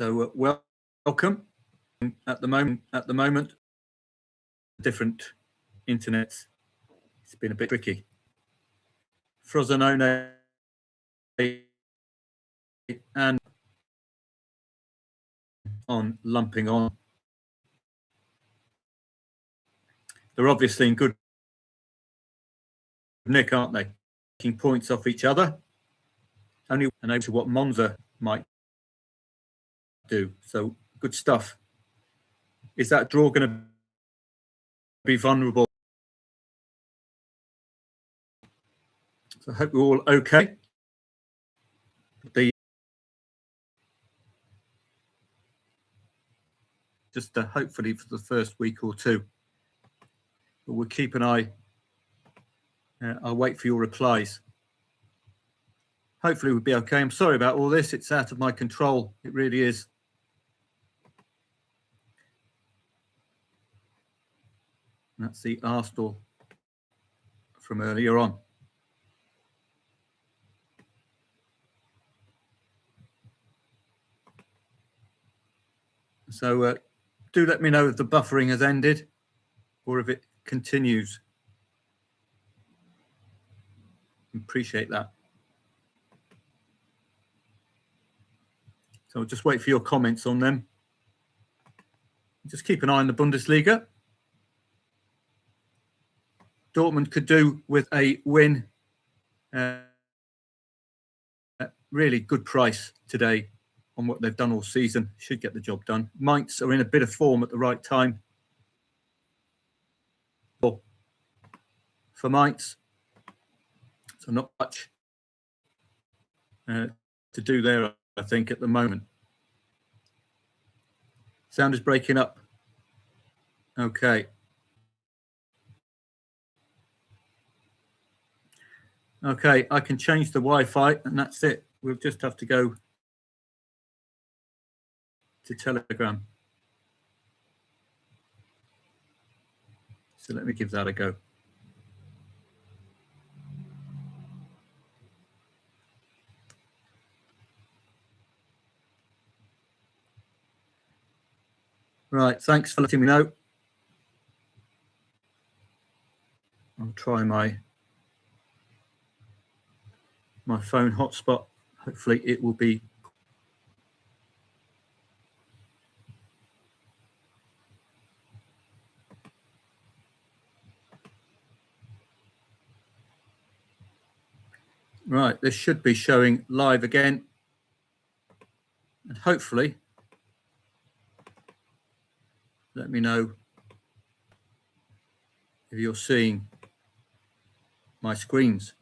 So welcome. At the moment, different internets. It's been a bit tricky. Frosinone and on lumping on. They're obviously in good nick, aren't they? Taking points off each other. Only and over to what Monza might do. So good stuff. Is that draw going to be vulnerable? So I hope we're all okay. Just hopefully for the first week or two. But we'll keep an eye. I'll wait for your replies. Hopefully we'll be okay. I'm sorry about all this. It's out of my control. It really is. And that's the Arsenal from earlier on. So do let me know if the buffering has ended or if it continues. Appreciate that. So I'll just wait for your comments on them. Just keep an eye on the Bundesliga. Dortmund could do with a win. Really good price today on what they've done all season. Should get the job done. Mainz are in a bit of form at the right time. For Mainz. So not much to do there, I think, at the moment. Sound is breaking up. Okay. Okay, I can change the Wi-Fi and that's it. We'll just have to go to Telegram. So let me give that a go. Right, thanks for letting me know. I'll try my phone hotspot. Hopefully it will be. Right, this should be showing live again. And hopefully, let me know if you're seeing my screens.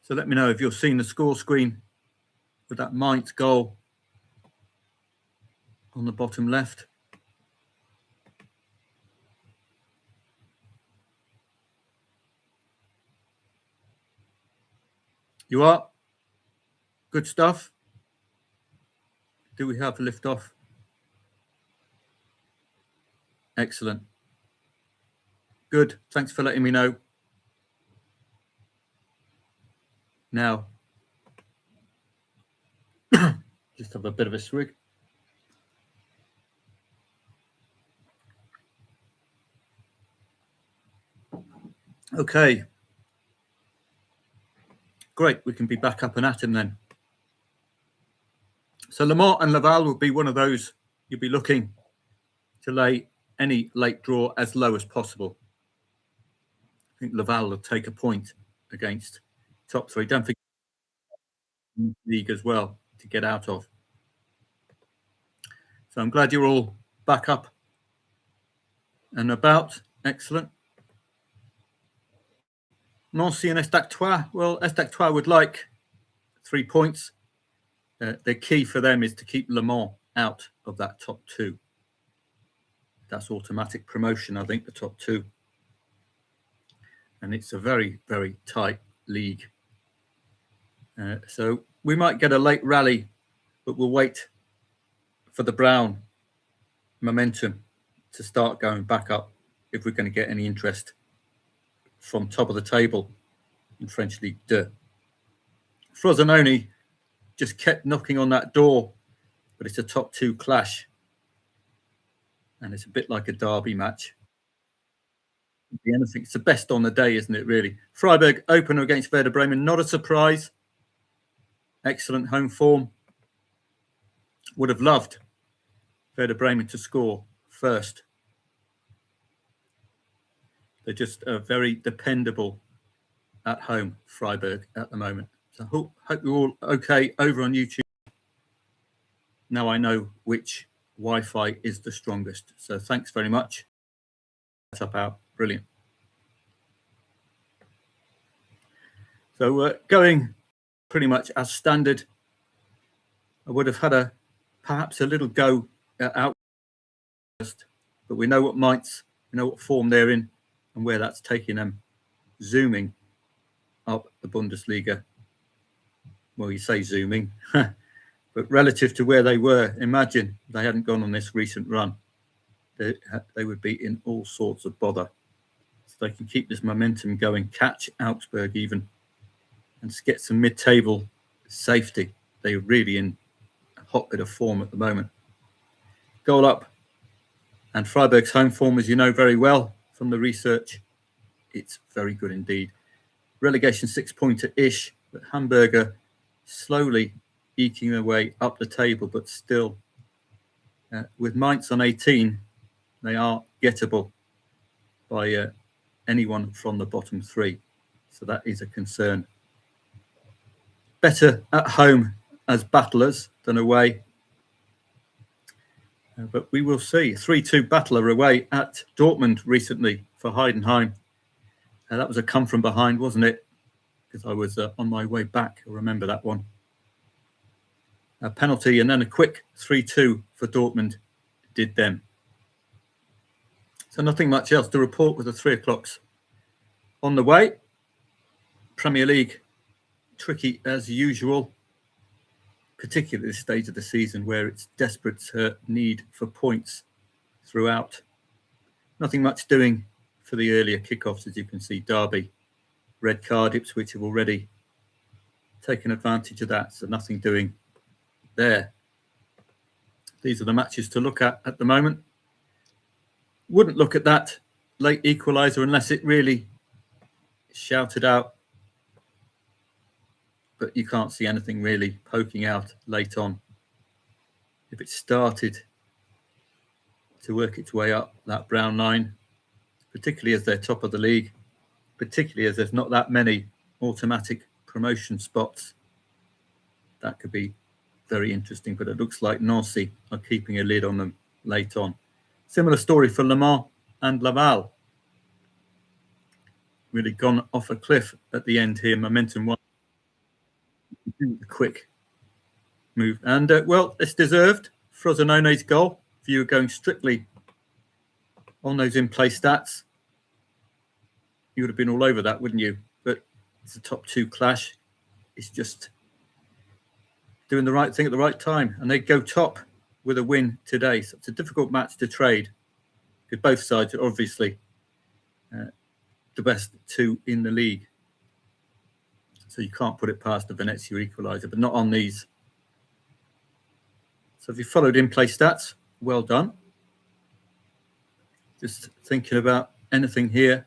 So let me know if you're seeing the score screen with that Mainz goal on the bottom left. You are? Good stuff. Do we have liftoff? Excellent. Good. Thanks for letting me know. Now, just have a bit of a swig. Okay. Great. We can be back up and at him then. So Le Mans and Laval will be one of those you'll be looking to lay any late draw as low as possible. I think Laval will take a point against top three. Don't forget the league as well to get out of. So I'm glad you're all back up and about. Excellent. Nancy and Estac Trois. Well, Estac Trois would like 3 points. The key for them is to keep Le Mans out of that top two. That's automatic promotion, I think, the top two. And it's a very, very tight league. So we might get a late rally, but we'll wait for the brown momentum to start going back up if we're going to get any interest from top of the table in French Ligue 2. Frosinone just kept knocking on that door, but it's a top two clash. And it's a bit like a derby match. Anything. It's the best on the day, isn't it, really? Freiburg opener against Werder Bremen. Not a surprise. Excellent home form. Would have loved Werder Bremen to score first. They're just very dependable at home, Freiburg, at the moment. So hope you're all okay over on YouTube. Now I know which Wi-Fi is the strongest. So thanks very much. Up out. Brilliant. So going pretty much as standard. I would have had perhaps a little go out first, but we know what Mainz, we know what form they're in and where that's taking them, zooming up the Bundesliga. Well, you say zooming, but relative to where they were, imagine they hadn't gone on this recent run. They would be in all sorts of bother. So they can keep this momentum going, catch Augsburg even, and get some mid-table safety. They're really in a hot bit of form at the moment. Goal up. And Freiburg's home form, as you know very well from the research, it's very good indeed. Relegation 6-pointer-ish, but Hamburger slowly eking their way up the table, but still with Mainz on 18, they are gettable by anyone from the bottom three. So that is a concern. Better at home as battlers than away. But we will see. 3-2 battler away at Dortmund recently for Heidenheim. That was a come from behind, wasn't it? Because I was on my way back. I remember that one. A penalty and then a quick 3-2 for Dortmund did them. So nothing much else to report with the 3 o'clocks on the way. Premier League, tricky as usual, particularly at this stage of the season where it's desperate need for points throughout. Nothing much doing for the earlier kickoffs, as you can see. Derby, red card, Ipswich have already taken advantage of that, so nothing doing there. These are the matches to look at the moment. Wouldn't look at that late equaliser unless it really shouted out. But you can't see anything really poking out late on. If it started to work its way up that brown line, particularly as they're top of the league, particularly as there's not that many automatic promotion spots, that could be very interesting. But it looks like Nancy are keeping a lid on them late on. Similar story for Le Mans and Laval. Really gone off a cliff at the end here, momentum one. Quick move. And, well, it's deserved. Frozenone's goal. If you were going strictly on those in-play stats, you would have been all over that, wouldn't you? But it's a top two clash. It's just doing the right thing at the right time. And they go top with a win today. So it's a difficult match to trade, because both sides are obviously the best two in the league. So you can't put it past the Venezia equaliser, but not on these. So if you followed in-play stats, well done. Just thinking about anything here.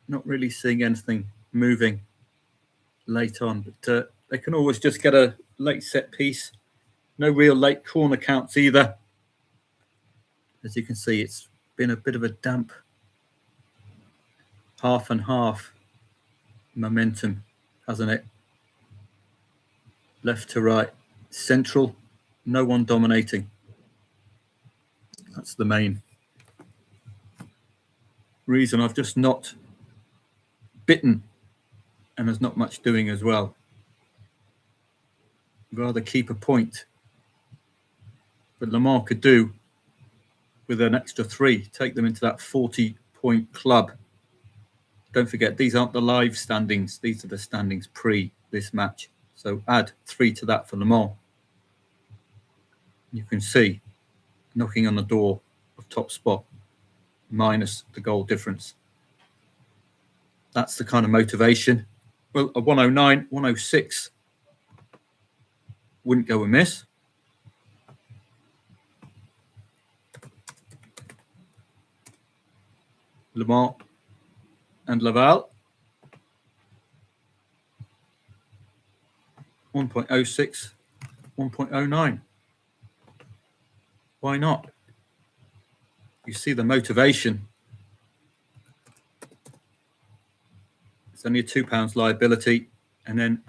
Not really seeing anything moving late on, but they can always just get a late set piece. No real late corner counts either. As you can see, it's been a bit of a damp half and half momentum, hasn't it? Left to right, central, no one dominating. That's the main reason I've just not bitten, and there's not much doing as well. Rather keep a point. But Le Mans could do with an extra 3, take them into that 40-point club. Don't forget, these aren't the live standings. These are the standings pre this match. So add 3 to that for Le Mans. You can see knocking on the door of top spot minus the goal difference. That's the kind of motivation. Well, a 109, 106 wouldn't go amiss. Le Mans and Laval. 1.06, 1.09. Why not? You see the motivation. It's only a £2 liability, and then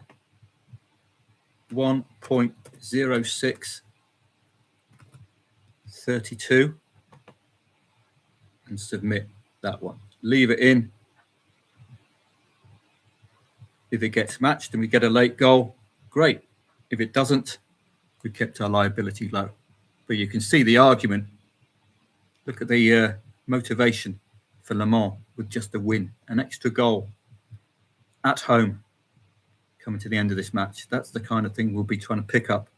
1.0632 and submit that one. Leave it in. If it gets matched and we get a late goal, great. If it doesn't, we kept our liability low. But you can see the argument. Look at the motivation for Le Mans with just a win, an extra goal at home coming to the end of this match. That's the kind of thing we'll be trying to pick up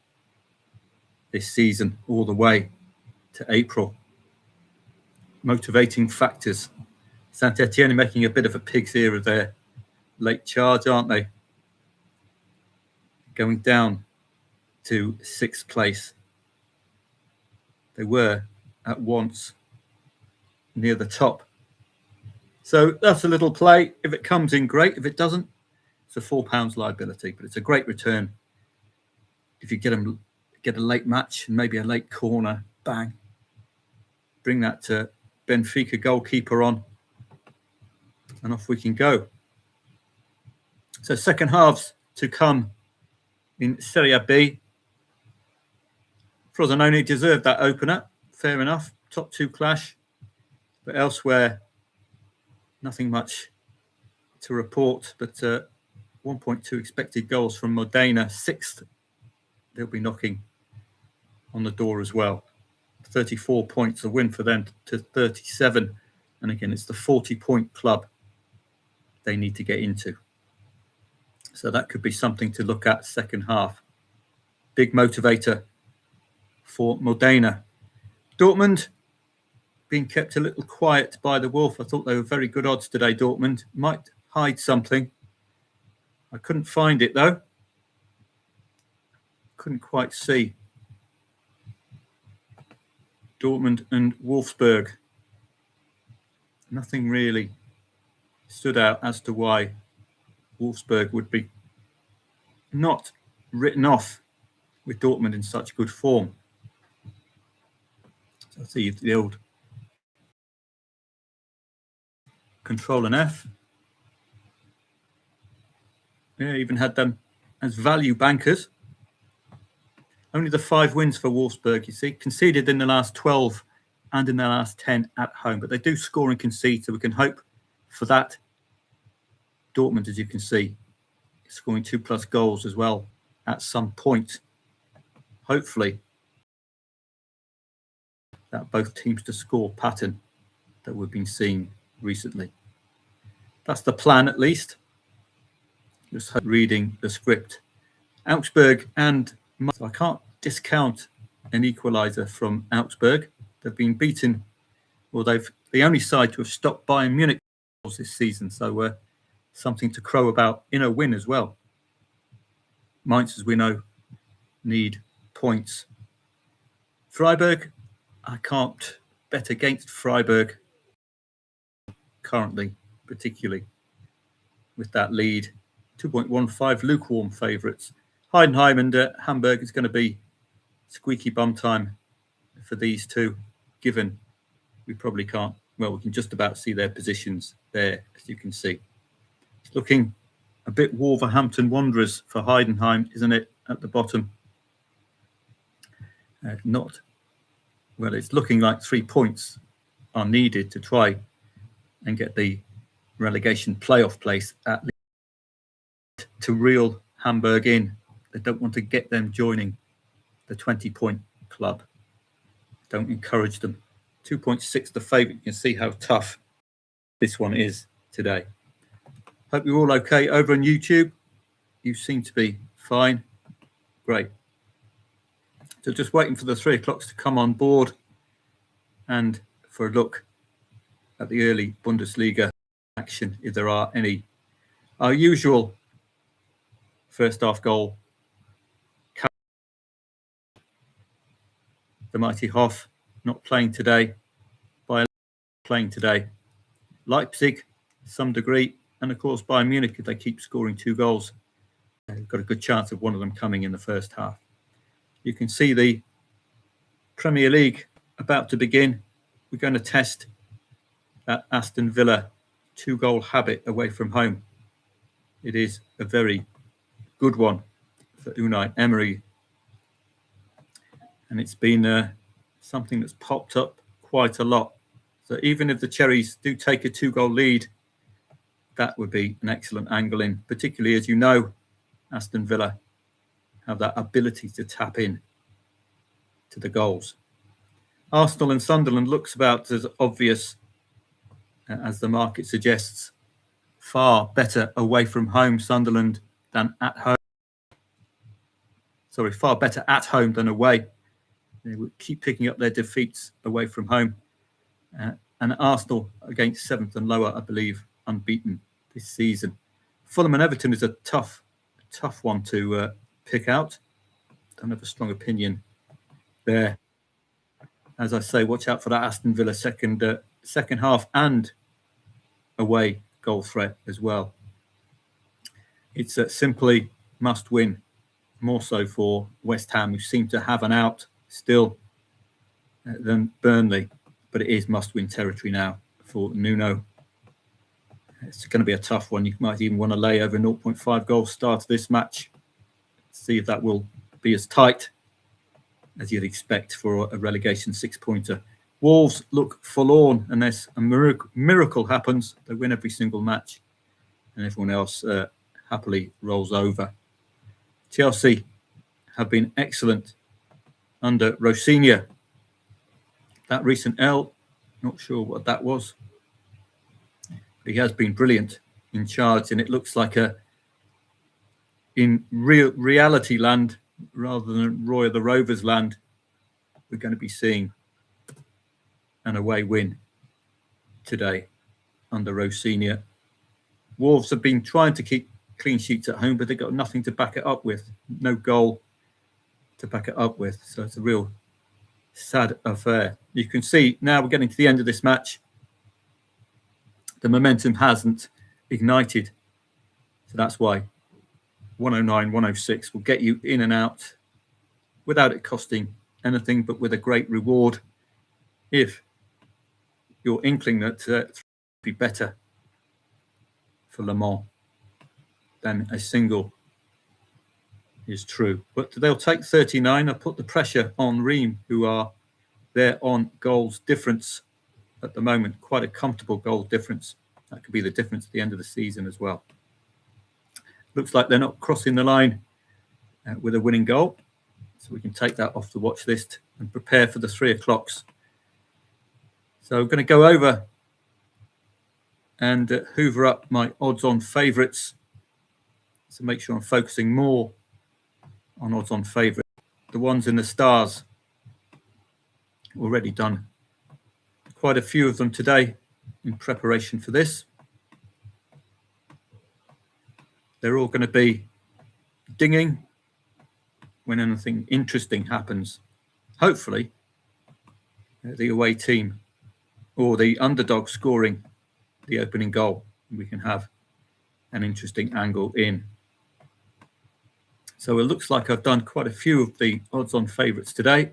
this season all the way to April. Motivating factors. Saint-Etienne making a bit of a pig's ear of their late charge, aren't they? Going down to 6th place. They were at once near the top. So that's a little play. If it comes in, great. If it doesn't, it's a £4 liability, but it's a great return. If you get a late match and maybe a late corner, bang, bring that to Benfica goalkeeper on, and off we can go. So second halves to come in Serie B. Frosinone deserved that opener, fair enough. Top two clash, but elsewhere, nothing much to report. But 1.2 expected goals from Modena, 6th. They'll be knocking on the door as well. 34 points, a win for them to 37. And again, it's the 40-point club they need to get into. So that could be something to look at second half. Big motivator for Modena. Dortmund being kept a little quiet by the Wolf. I thought they were very good odds today, Dortmund. Might hide something. I couldn't find it, though. Couldn't quite see. Dortmund and Wolfsburg. Nothing really stood out as to why Wolfsburg would be not written off with Dortmund in such good form. So I see the old Control and F. Yeah, even had them as value bankers. Only the 5 wins for Wolfsburg, you see. Conceded in the last 12 and in the last 10 at home. But they do score and concede, so we can hope for that. Dortmund, as you can see, scoring 2+ goals as well at some point. Hopefully, that both teams to score pattern that we've been seeing recently. That's the plan, at least. Just reading the script. Augsburg and so I can't discount an equaliser from Augsburg. They've been beaten, or they've the only side to have stopped Bayern Munich this season. So something to crow about in a win as well. Mainz, as we know, need points. Freiburg, I can't bet against Freiburg currently, particularly with that lead. 2.15 lukewarm favourites. Heidenheim and Hamburg is going to be squeaky bum time for these two, given we probably can't, well, we can just about see their positions there, as you can see. It's looking a bit Wolverhampton Wanderers for Heidenheim, isn't it, at the bottom? Well, it's looking like 3 points are needed to try and get the relegation playoff place at least to reel Hamburg in. They don't want to get them joining the 20-point club. Don't encourage them. 2.6 the favourite. You can see how tough this one is today. Hope you're all okay over on YouTube. You seem to be fine. Great. So just waiting for the 3 o'clocks to come on board and for a look at the early Bundesliga action, if there are any. Our usual first half goal the mighty Hoff not playing today, Bayern playing today, Leipzig, some degree, and of course Bayern Munich, if they keep scoring 2 goals, they've got a good chance of one of them coming in the first half. You can see the Premier League about to begin. We're going to test that Aston Villa 2-goal habit away from home. It is a very good one for Unai Emery, and it's been something that's popped up quite a lot. So even if the Cherries do take a 2-goal lead, that would be an excellent angle in, particularly as you know, Aston Villa have that ability to tap in to the goals. Arsenal and Sunderland looks about as obvious as the market suggests. Far better away from home, Sunderland, than at home. Sorry, far better at home than away. They would keep picking up their defeats away from home. And Arsenal against 7th and lower, I believe, unbeaten this season. Fulham and Everton is a tough one to pick out. Don't have a strong opinion there. As I say, watch out for that Aston Villa second half and away goal threat as well. It's simply must win, more so for West Ham, who seem to have an out still than Burnley, but it is must-win territory now for Nuno. It's going to be a tough one. You might even want to lay over 0.5 goals start to this match. See if that will be as tight as you'd expect for a relegation 6-pointer. Wolves look forlorn unless a miracle happens. They win every single match and everyone else happily rolls over. Chelsea have been excellent under Rosinha. That recent L, not sure what that was. He has been brilliant in charge, and it looks like in reality land rather than Roy of the Rovers land, we're going to be seeing an away win today under Rosinha. Wolves have been trying to keep clean sheets at home, but they've got nothing to back it up with. No goal to back it up with. So it's a real sad affair. You can see now we're getting to the end of this match. The momentum hasn't ignited. So that's why 109, 106 will get you in and out without it costing anything, but with a great reward if you're inkling that it would be better for Le Mans than a single is true. But they'll take 39. I'll put the pressure on Ream, who are there on goals difference at the moment. Quite a comfortable goal difference. That could be the difference at the end of the season as well. Looks like they're not crossing the line with a winning goal. So we can take that off the watch list and prepare for the 3 o'clocks. So I'm going to go over and hoover up my odds-on favourites. So make sure I'm focusing more on odds-on favourites. The ones in the stars. Already done quite a few of them today in preparation for this. They're all going to be dinging when anything interesting happens. Hopefully, the away team or the underdog scoring the opening goal. We can have an interesting angle in. So it looks like I've done quite a few of the odds-on favourites today,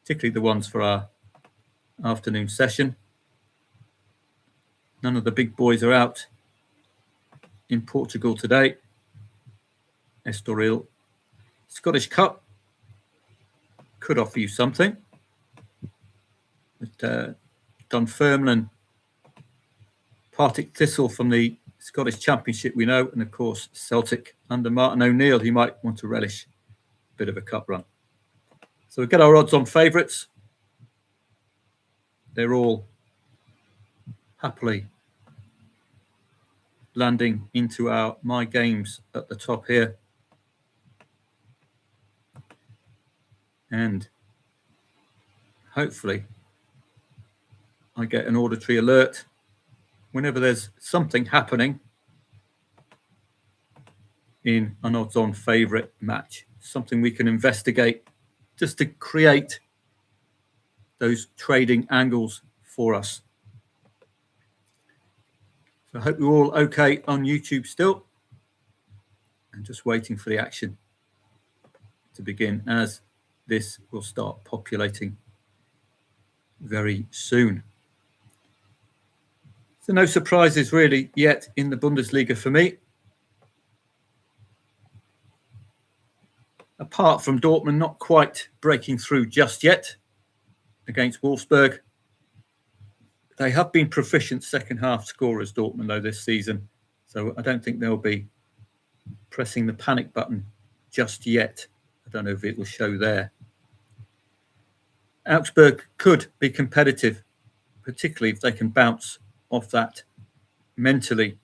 particularly the ones for our afternoon session. None of the big boys are out in Portugal today. Estoril. Scottish Cup could offer you something. But Dunfermline, Partick Thistle from the Scottish Championship we know, and of course Celtic under Martin O'Neill, he might want to relish a bit of a cup run. So we get our odds on favourites. They're all happily landing into our My Games at the top here. And hopefully I get an auditory alert whenever there's something happening in an odds-on favourite match, something we can investigate just to create those trading angles for us. So I hope you're all okay on YouTube still. I'm just waiting for the action to begin, as this will start populating very soon. So no surprises really yet in the Bundesliga for me. Apart from Dortmund not quite breaking through just yet against Wolfsburg. They have been proficient second half scorers, Dortmund, though, this season. So I don't think they'll be pressing the panic button just yet. I don't know if it will show there. Augsburg could be competitive, particularly if they can bounce off that mentally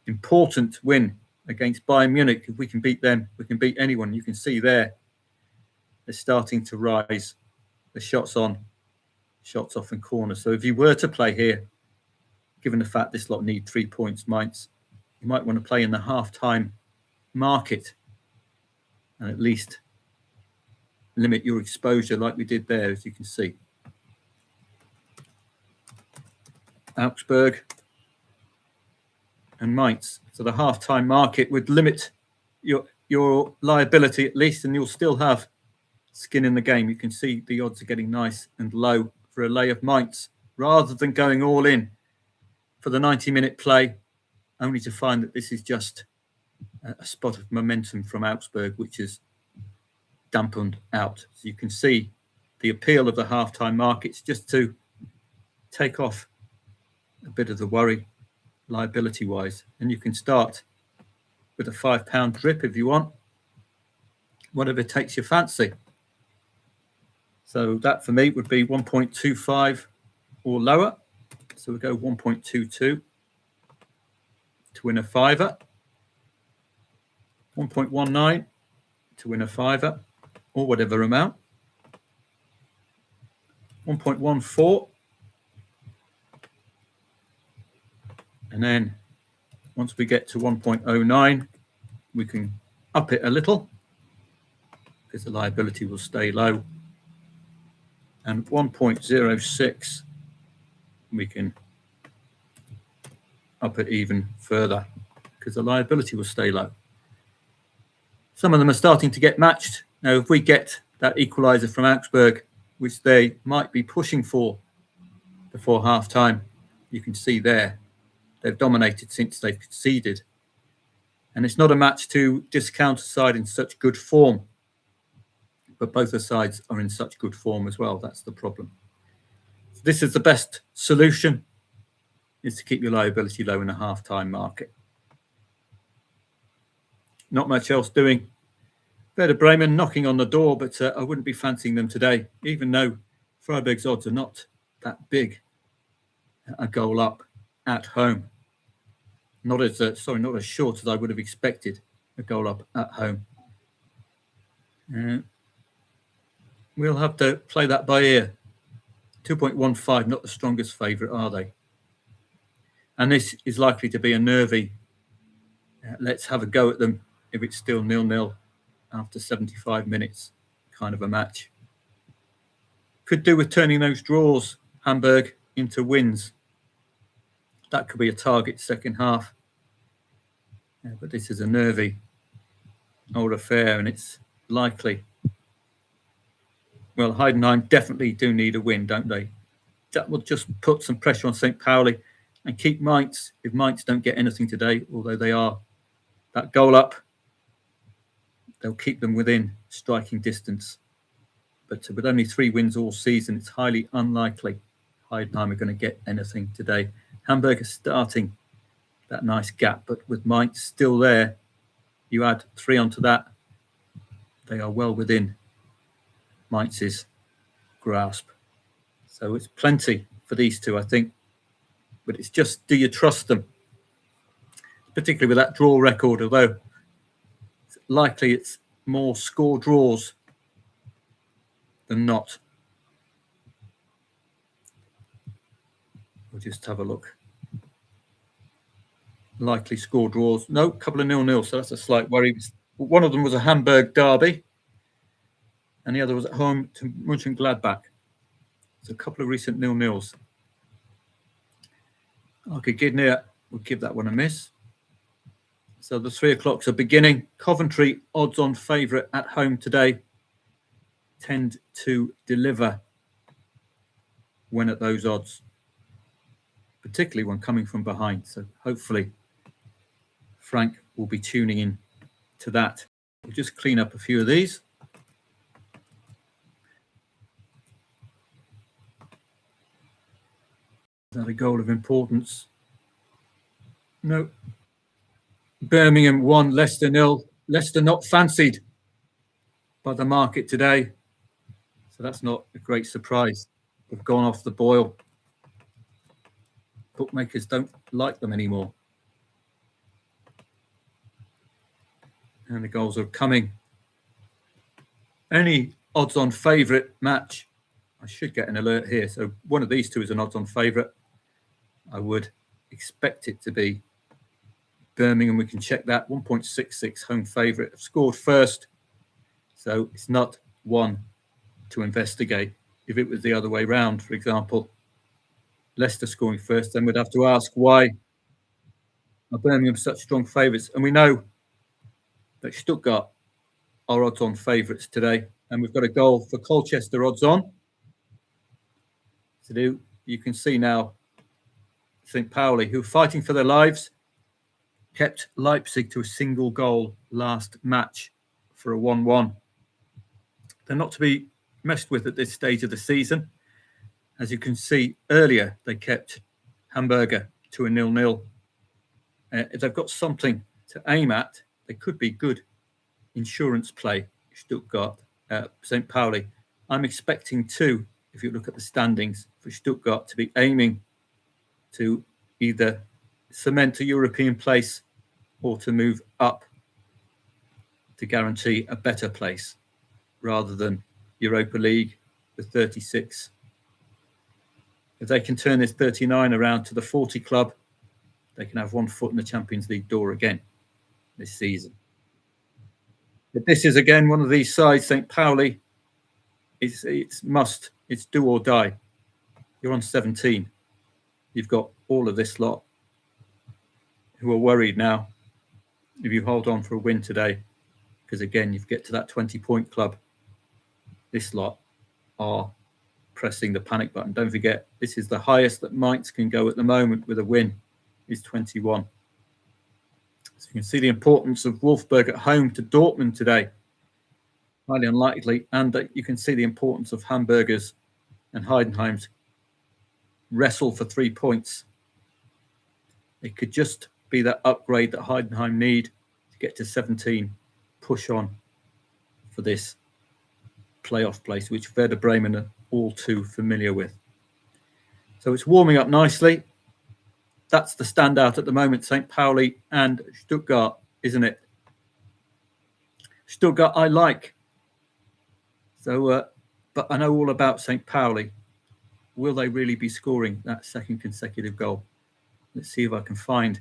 important win against Bayern Munich. If we can beat them, we can beat anyone. You can see there, they're starting to rise. The shots on, shots off and corners. So if you were to play here, given the fact this lot need 3 points, Mainz, you might want to play in the half-time market and at least limit your exposure like we did there, as you can see. Augsburg and Mainz. So the half-time market would limit your liability at least, and you'll still have skin in the game. You can see the odds are getting nice and low for a lay of Mainz, rather than going all in for the 90-minute play, only to find that this is just a spot of momentum from Augsburg, which is dampened out. So you can see the appeal of the half-time markets, just to take off a bit of the worry liability-wise. And you can start with a £5 drip if you want, whatever takes your fancy. So that for me would be 1.25 or lower. So we go 1.22 to win a fiver, 1.19 to win a fiver, or whatever amount, 1.14, and then once we get to 1.09, we can up it a little because the liability will stay low, and 1.06 we can up it even further because the liability will stay low. Some of them are starting to get matched. Now, if we get that equaliser from Augsburg, which they might be pushing for before half-time, you can see there, they've dominated since they've conceded. And it's not a match to discount a side in such good form, but both the sides are in such good form as well. That's the problem. So this is the best solution, is to keep your liability low in a half-time market. Not much else doing. Werder Bremen knocking on the door, but I wouldn't be fancying them today, even though Freiburg's odds are not that big. A goal up at home. Not as short as I would have expected. A goal up at home. We'll have to play that by ear. 2.15, not the strongest favourite, are they? And this is likely to be a nervy, let's have a go at them if it's still 0-0 after 75 minutes kind of a match. Could do with turning those draws, Hamburg, into wins. That could be a target second half. But this is a nervy old affair, and it's likely. Well, Heidenheim definitely do need a win, don't they? That will just put some pressure on St. Pauli and keep Mainz, if Mainz don't get anything today, although they are that goal up, they'll keep them within striking distance. But with only 3 wins all season, it's highly unlikely Heidenheim are going to get anything today. Hamburg is starting that nice gap, but with Mainz still there, you add 3 onto that, they are well within Mainz's grasp. So it's plenty for these two, I think. But it's just, do you trust them? Particularly with that draw record, although it's likely it's more score draws than not. We'll just have a look. Likely score draws. No, couple of 0-0, so that's a slight worry. One of them was a Hamburg derby, and the other was at home to Mönchengladbach. There's a couple of recent nil-nils. Okay, Gidney will give that one a miss. So the 3 o'clocks are beginning. Coventry, odds-on favourite at home today, tend to deliver when at those odds, particularly when coming from behind. So hopefully Frank will be tuning in to that. We'll just clean up a few of these. Is that a goal of importance? No. Birmingham 1, Leicester 0. Leicester not fancied by the market today. So that's not a great surprise. They've gone off the boil. Bookmakers don't like them anymore. And the goals are coming. Any odds-on favourite match, I should get an alert here. So one of these two is an odds-on favourite. I would expect it to be Birmingham. We can check that. 1.66 home favourite. Have scored first. So it's not one to investigate. If it was the other way round, for example, Leicester scoring first, then we'd have to ask why are Birmingham such strong favourites? And we know that Stuttgart are odds-on favourites today. And we've got a goal for Colchester odds-on to do. You can see now St. Pauli, who are fighting for their lives, kept Leipzig to a single goal last match for a 1-1. They're not to be messed with at this stage of the season. As you can see earlier, they kept Hamburger to a 0-0. If they've got something to aim at, they could be good insurance play, Stuttgart, St. Pauli. I'm expecting two, if you look at the standings, for Stuttgart to be aiming to either cement a European place or to move up to guarantee a better place rather than Europa League with 36. If they can turn this 39 around to the 40 club, they can have one foot in the Champions League door again this season. But this is again one of these sides, St. Pauli. It's must, it's do or die. You're on 17. You've got all of this lot who are worried now if you hold on for a win today, because again, you get to that 20-point club. This lot are pressing the panic button. Don't forget, this is the highest that Mainz can go at the moment with a win, is 21. So you can see the importance of Wolfsburg at home to Dortmund today. Highly unlikely. And you can see the importance of Hamburgers and Heidenheim's wrestle for 3 points. It could just be that upgrade that Heidenheim need to get to 17, push on for this playoff place, which Werder Bremen are all too familiar with. So it's warming up nicely. That's the standout at the moment, St. Pauli and Stuttgart, isn't it? Stuttgart I like. So, but I know all about St. Pauli. Will they really be scoring that second consecutive goal? Let's see if I can find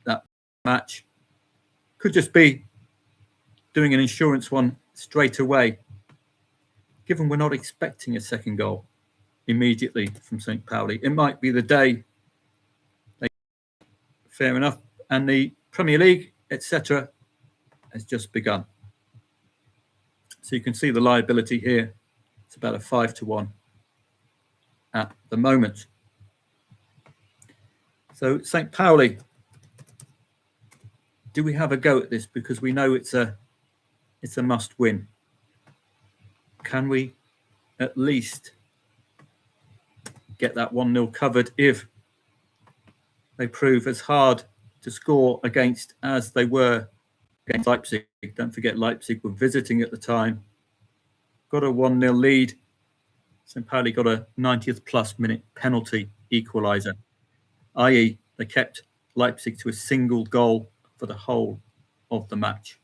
that match. Could just be doing an insurance one straight away, given we're not expecting a second goal immediately from St. Pauli. It might be the day. Fair enough. And the Premier League, etc., has just begun. So you can see the liability here. It's about a 5-1 at the moment. So St. Pauli, do we have a go at this? Because we know it's a must win. Can we at least get that 1-0 covered if they prove as hard to score against as they were against Leipzig? Don't forget, Leipzig were visiting at the time. Got a 1-0 lead. St. Pauli got a 90th plus minute penalty equaliser, i.e. they kept Leipzig to a single goal for the whole of the match.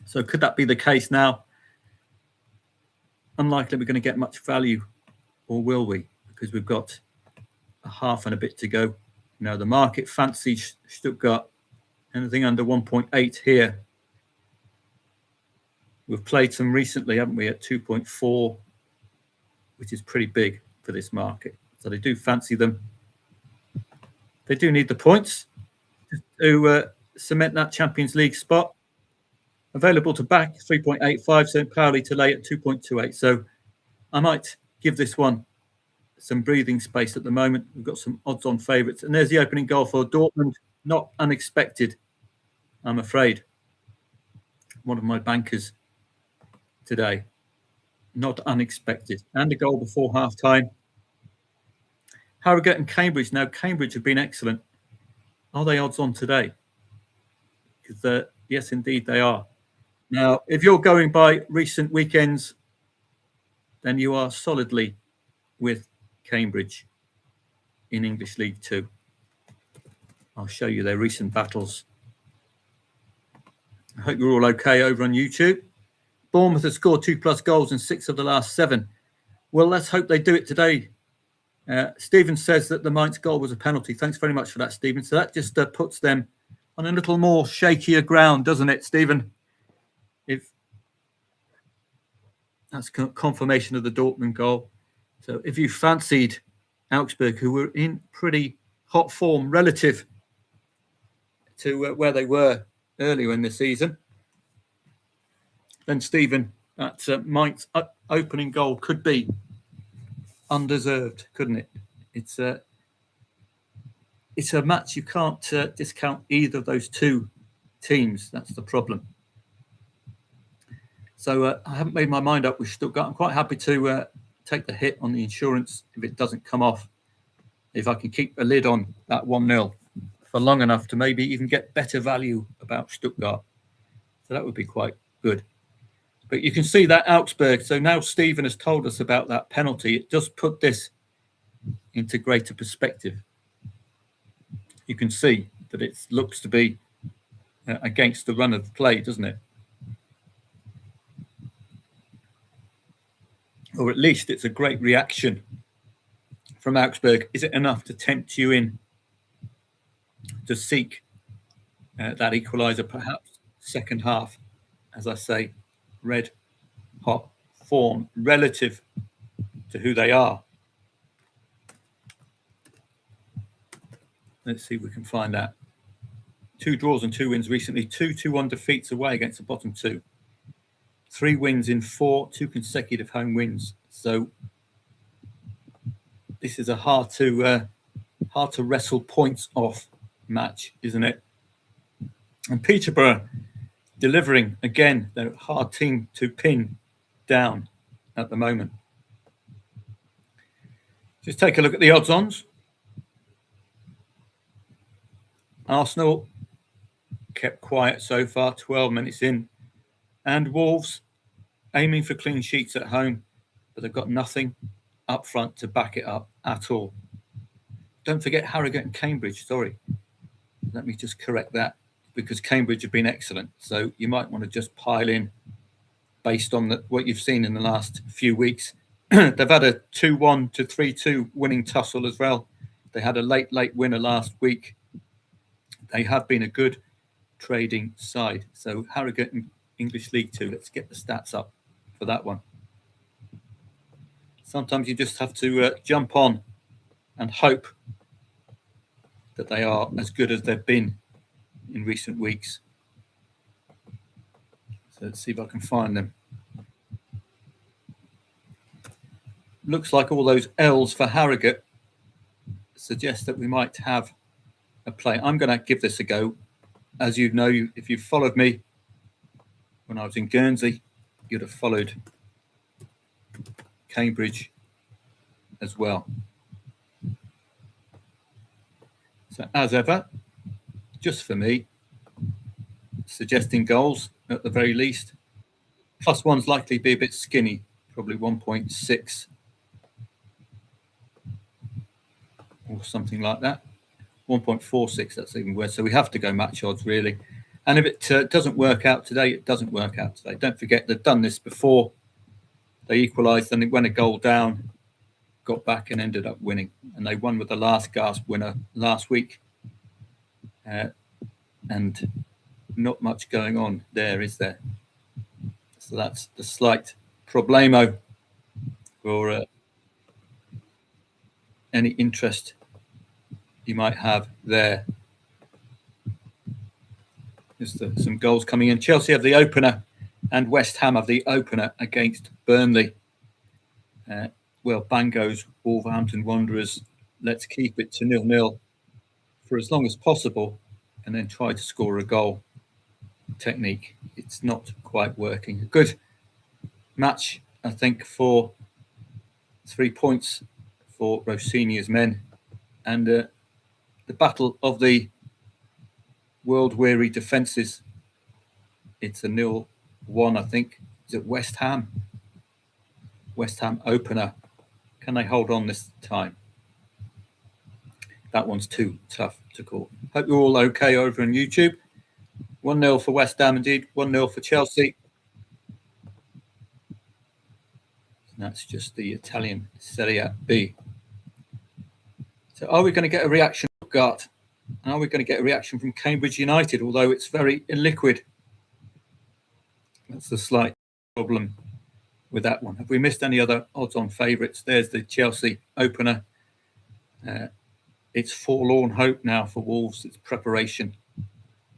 So could that be the case now? Unlikely we're going to get much value, or will we? Because we've got a half and a bit to go. Now the market fancies Stuttgart, anything under 1.8 here. We've played some recently, haven't we, at 2.4, which is pretty big for this market. So they do fancy them. They do need the points to cement that Champions League spot. Available to back 3.85, so Pauli to lay at 2.28. So I might give this one some breathing space at the moment. We've got some odds-on favourites. And there's the opening goal for Dortmund. Not unexpected, I'm afraid. One of my bankers today. Not unexpected. And a goal before half-time. Harrogate and Cambridge. Now, Cambridge have been excellent. Are they odds-on today? Because, yes, indeed, they are. Now, if you're going by recent weekends, then you are solidly with Cambridge in English League 2. I'll show you their recent battles. I hope you're all okay over on YouTube. Bournemouth has scored 2+ goals in 6 of the last 7. Well, let's hope they do it today. Stephen says that the Mainz goal was a penalty. Thanks very much for that, Stephen. So that just puts them on a little more shakier ground, doesn't it, Stephen? If that's confirmation of the Dortmund goal. So if you fancied Augsburg, who were in pretty hot form relative to where they were earlier in the season, then Stephen, that Mainz opening goal could be undeserved, couldn't it? It's a match you can't discount either of those two teams. That's the problem. So I haven't made my mind up with Stuttgart. I'm quite happy to take the hit on the insurance if it doesn't come off. If I can keep a lid on that 1-0 for long enough to maybe even get better value about Stuttgart. So that would be quite good. But you can see that Augsburg. So now Stephen has told us about that penalty. It does put this into greater perspective. You can see that it looks to be against the run of play, doesn't it? Or at least it's a great reaction from Augsburg. Is it enough to tempt you in to seek that equaliser, perhaps second half? As I say, red hot form relative to who they are. Let's see if we can find that. 2 draws and 2 wins recently. 2 2-1 defeats away against the bottom 2. 3 wins in 4, 2 consecutive home wins. So this is a hard to wrestle points off match, isn't it? And Peterborough delivering again. They're a hard team to pin down at the moment. Just take a look at the odds-ons. Arsenal kept quiet so far, 12 minutes in. And Wolves aiming for clean sheets at home, but they've got nothing up front to back it up at all. Don't forget Harrogate and Cambridge, sorry. Let me just correct that, because Cambridge have been excellent. So you might want to just pile in based on what you've seen in the last few weeks. They've had a 2-1 to 3-2 winning tussle as well. They had a late winner last week. They have been a good trading side. So Harrogate and English League 2, let's get the stats up for that one. Sometimes you just have to jump on and hope that they are as good as they've been in recent weeks. So let's see if I can find them. Looks like all those L's for Harrogate suggest that we might have a play. I'm going to give this a go. As you know, if you've followed me when I was in Guernsey, you'd have followed Cambridge as well. So as ever, just for me, suggesting goals at the very least. +1's likely to be a bit skinny, probably 1.6 or something like that. 1.46, that's even worse. So we have to go match odds, really. And if it doesn't work out today, it doesn't work out today. Don't forget, they've done this before. They equalised, then they went a goal down, got back and ended up winning. And they won with the last gasp winner last week. And not much going on there, is there? So that's the slight problemo for any interest you might have there. There's some goals coming in. Chelsea have the opener and West Ham have the opener against Burnley. Well, bang goes Wolverhampton Wanderers. Let's keep it to 0-0 for as long as possible and then try to score a goal. Technique, it's not quite working. A good match, I think, for 3 points for Rossini's men. And the battle of the world-weary defences. It's a 0-1, I think. Is it West Ham? West Ham opener. Can they hold on this time? That one's too tough to call. Hope you're all okay over on YouTube. 1-0 for West Ham indeed. 1-0 for Chelsea. That's just the Italian Serie B. So are we going to get a reaction from Gart? Are we going to get a reaction from Cambridge United, although it's very illiquid? That's the slight problem with that one. Have we missed any other odds-on favourites? There's the Chelsea opener. It's forlorn hope now for Wolves. It's preparation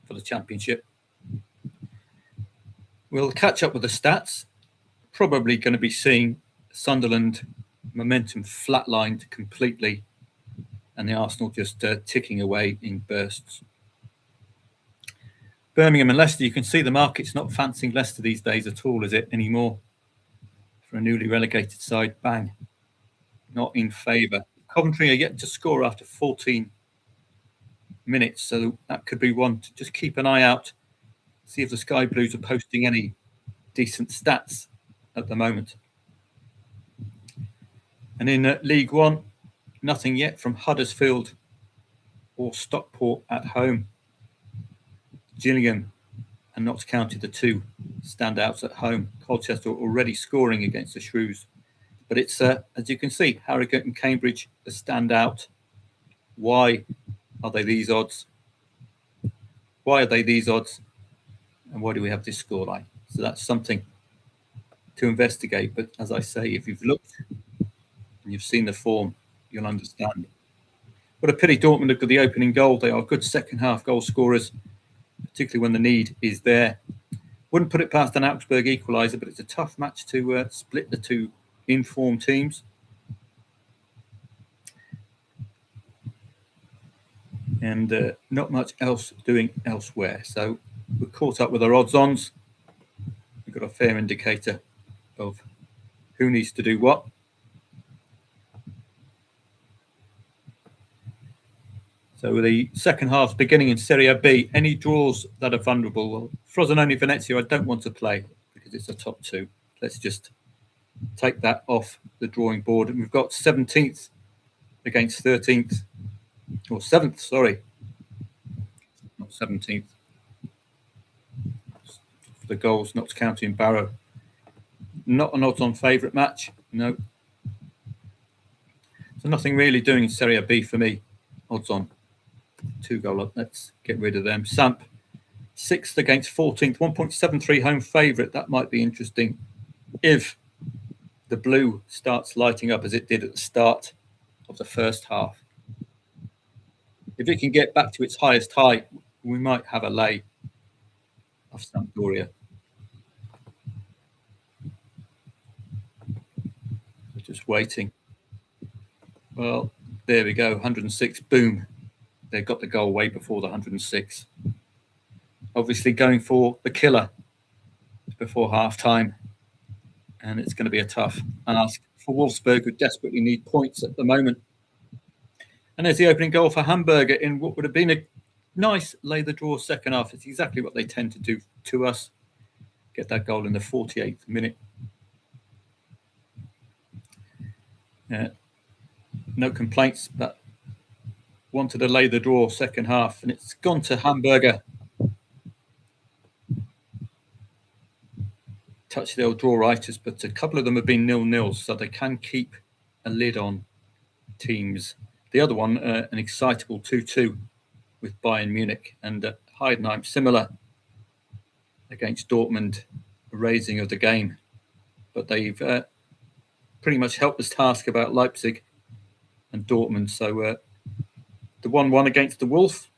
for the Championship. We'll catch up with the stats. Probably going to be seeing Sunderland momentum flatlined completely and the Arsenal just ticking away in bursts. Birmingham and Leicester, you can see the market's not fancying Leicester these days at all, is it, anymore? For a newly relegated side, bang. Not in favour. Coventry are yet to score after 14 minutes, so that could be one to just keep an eye out, see if the Sky Blues are posting any decent stats at the moment. And in League One, nothing yet from Huddersfield or Stockport at home. Gillingham and Notts County, the two standouts at home. Colchester already scoring against the Shrews. But it's, as you can see, Harrogate and Cambridge the standout. Why are they these odds? Why are they these odds? And why do we have this scoreline? So that's something to investigate. But as I say, if you've looked and you've seen the form, you'll understand. What a pity Dortmund have got the opening goal. They are good second half goal scorers, particularly when the need is there. Wouldn't put it past an Augsburg equaliser, but it's a tough match to split the two informed teams. And not much else doing elsewhere. So we're caught up with our odds-ons. We've got a fair indicator of who needs to do what. So the second half's beginning in Serie B. Any draws that are vulnerable? Well, Frosinone Venezia, I don't want to play because it's a top two. Let's just take that off the drawing board. And we've got 17th against 13th. Or 7th, sorry. Not 17th. For the goals, Notts County and Barrow. Not an odds-on favourite match. No. So nothing really doing in Serie B for me. Odds-on. 2 goal up. Let's get rid of them. Samp, 6th against 14th. 1.73 home favourite. That might be interesting if the blue starts lighting up as it did at the start of the first half. If it can get back to its highest height, we might have a lay of Sampdoria. We're just waiting. Well, there we go. 106. Boom. They got the goal way before the 106. Obviously going for the killer before half-time. And it's going to be a tough ask for Wolfsburg, who desperately need points at the moment. And there's the opening goal for Hamburger in what would have been a nice lay-the-draw second half. It's exactly what they tend to do to us. Get that goal in the 48th minute. No complaints, but wanted to lay the draw second half, and it's gone to Hamburger. Touch the old draw writers, but a couple of them have been 0-0, so they can keep a lid on teams. The other one, an excitable 2-2 with Bayern Munich, and Heidenheim, similar against Dortmund, a raising of the game. But they've pretty much helped us task about Leipzig. and Dortmund. So the 1-1 against the Wolf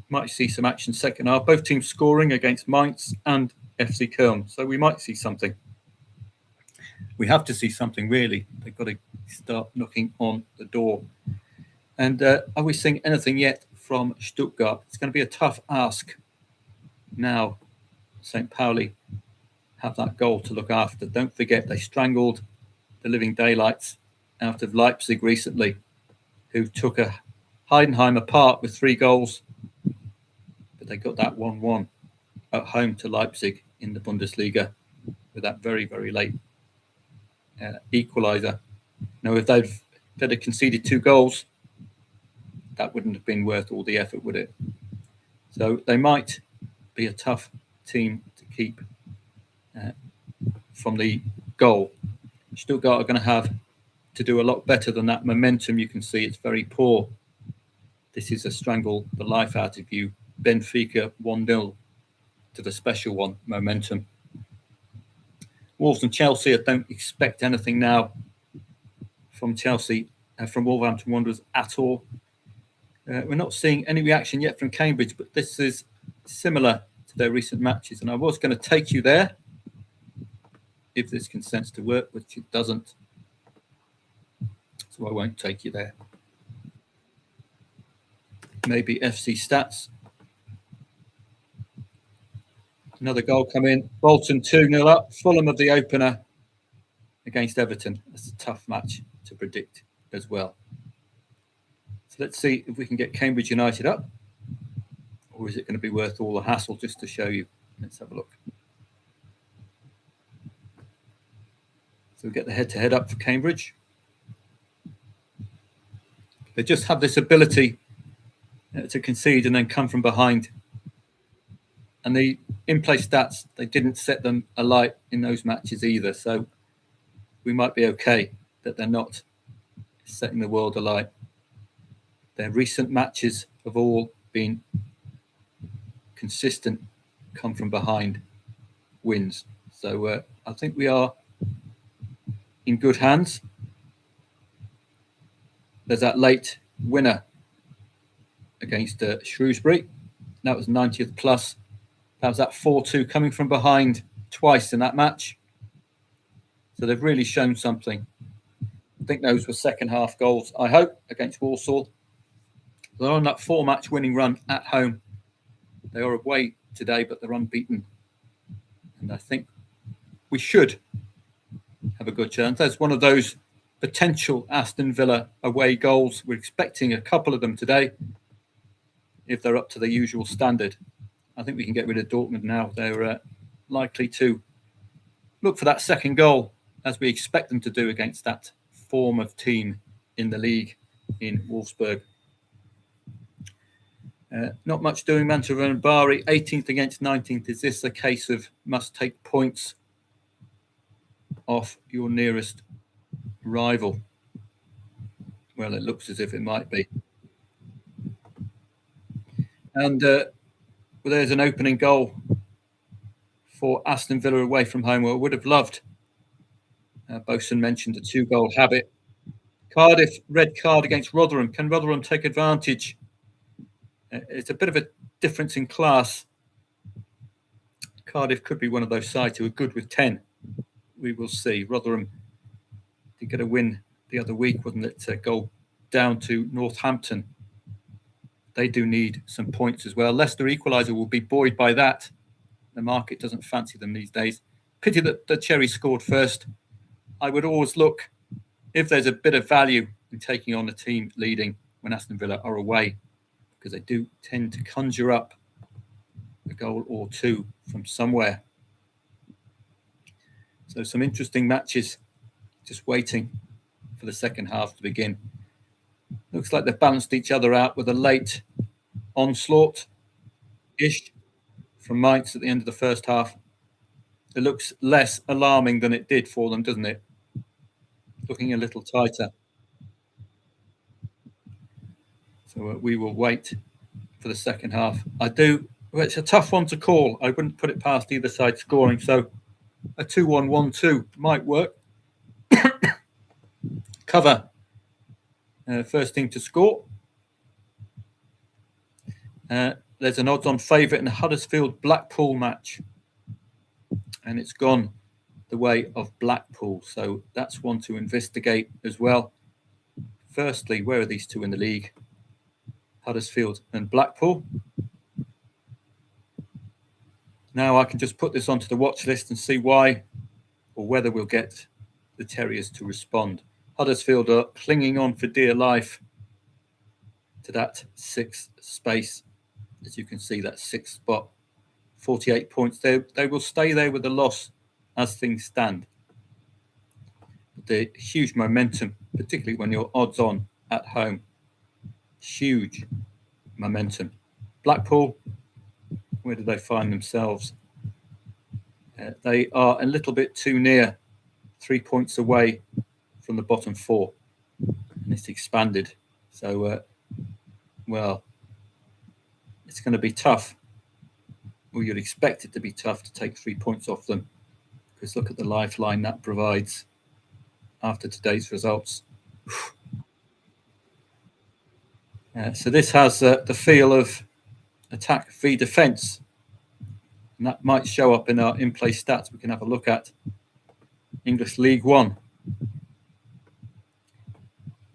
might see some action second half. Both teams scoring against Mainz and FC Köln. So we might see something. We have to see something, really. They've got to start knocking on the door. And are we seeing anything yet from Stuttgart? It's going to be a tough ask now. St. Pauli have that goal to look after. Don't forget, they strangled the living daylights out of Leipzig recently, who took a Heidenheim apart with 3 goals. But they got that 1-1 at home to Leipzig in the Bundesliga with that very, very late equaliser. Now, if they'd conceded 2 goals, that wouldn't have been worth all the effort, would it? So they might be a tough team to keep from the goal. Stuttgart are going to have to do a lot better than that. Momentum, you can see it's very poor. This is a strangle the life out of you. Benfica 1-0 to the special one, momentum. Wolves and Chelsea, I don't expect anything now from Chelsea, from Wolverhampton Wanderers at all. We're not seeing any reaction yet from Cambridge, but this is similar to their recent matches. And I was going to take you there if this consents to work, which it doesn't. So I won't take you there. Maybe FC Stats. Another goal come in. Bolton 2-0 up. Fulham of the opener against Everton. That's a tough match to predict as well. So let's see if we can get Cambridge United up. Or is it going to be worth all the hassle just to show you? Let's have a look. So we get the head-to-head up for Cambridge. They just have this ability to concede and then come from behind. And the in-play stats, they didn't set them alight in those matches either. So we might be okay that they're not setting the world alight. Their recent matches have all been consistent, come from behind wins. So I think we are in good hands. There's that late winner against Shrewsbury. That was 90th plus. That was that 4-2 coming from behind twice in that match. So they've really shown something. I think those were second half goals, I hope, against Walsall. They're on that 4-match winning run at home. They are away today, but they're unbeaten. And I think we should have a good chance. That's one of those potential Aston Villa away goals. We're expecting a couple of them today, if they're up to the usual standard. I think we can get rid of Dortmund now. They're likely to look for that second goal, as we expect them to do against that form of team in the league in Wolfsburg. Not much doing. Manchester and Bari, 18th against 19th. Is this a case of must take points off your nearest rival? Well, it looks as if it might be. And well, there's an opening goal for Aston Villa away from home. Well, I would have loved. Bosun mentioned the 2-goal habit. Cardiff, red card against Rotherham. Can Rotherham take advantage? It's a bit of a difference in class. Cardiff could be one of those sides who are good with 10. We will see. Rotherham did get a win the other week, wasn't it? Go down to Northampton. They do need some points as well. Leicester equaliser will be buoyed by that. The market doesn't fancy them these days. Pity that the Cherry scored first. I would always look if there's a bit of value in taking on a team leading when Aston Villa are away, because they do tend to conjure up a goal or two from somewhere. So some interesting matches just waiting for the second half to begin. Looks like they've balanced each other out with a late onslaught-ish from Mainz at the end of the first half. It looks less alarming than it did for them, doesn't it? Looking a little tighter. So we will wait for the second half. Well, it's a tough one to call. I wouldn't put it past either side scoring. So a 2-1, 1-2 might work. Cover first team to score. There's an odds-on favourite in the Huddersfield-Blackpool match, and it's gone the way of Blackpool, so that's one to investigate as well. Firstly, where are these two in the league? Huddersfield and Blackpool. Now I can just put this onto the watch list and see why or whether we'll get the Terriers to respond. Huddersfield are clinging on for dear life to that sixth space. As you can see, that sixth spot, 48 points. They will stay there with a loss as things stand. The huge momentum, particularly when you're odds on at home. Huge momentum. Blackpool, where do they find themselves? They are a little bit too near, 3 points away from the bottom four. And it's expanded. So, well, it's going to be tough. Well, you'd expect it to be tough to take 3 points off them, because look at the lifeline that provides after today's results. So this has the feel of attack v defence, and that might show up in our in-play stats. We can have a look at English League One.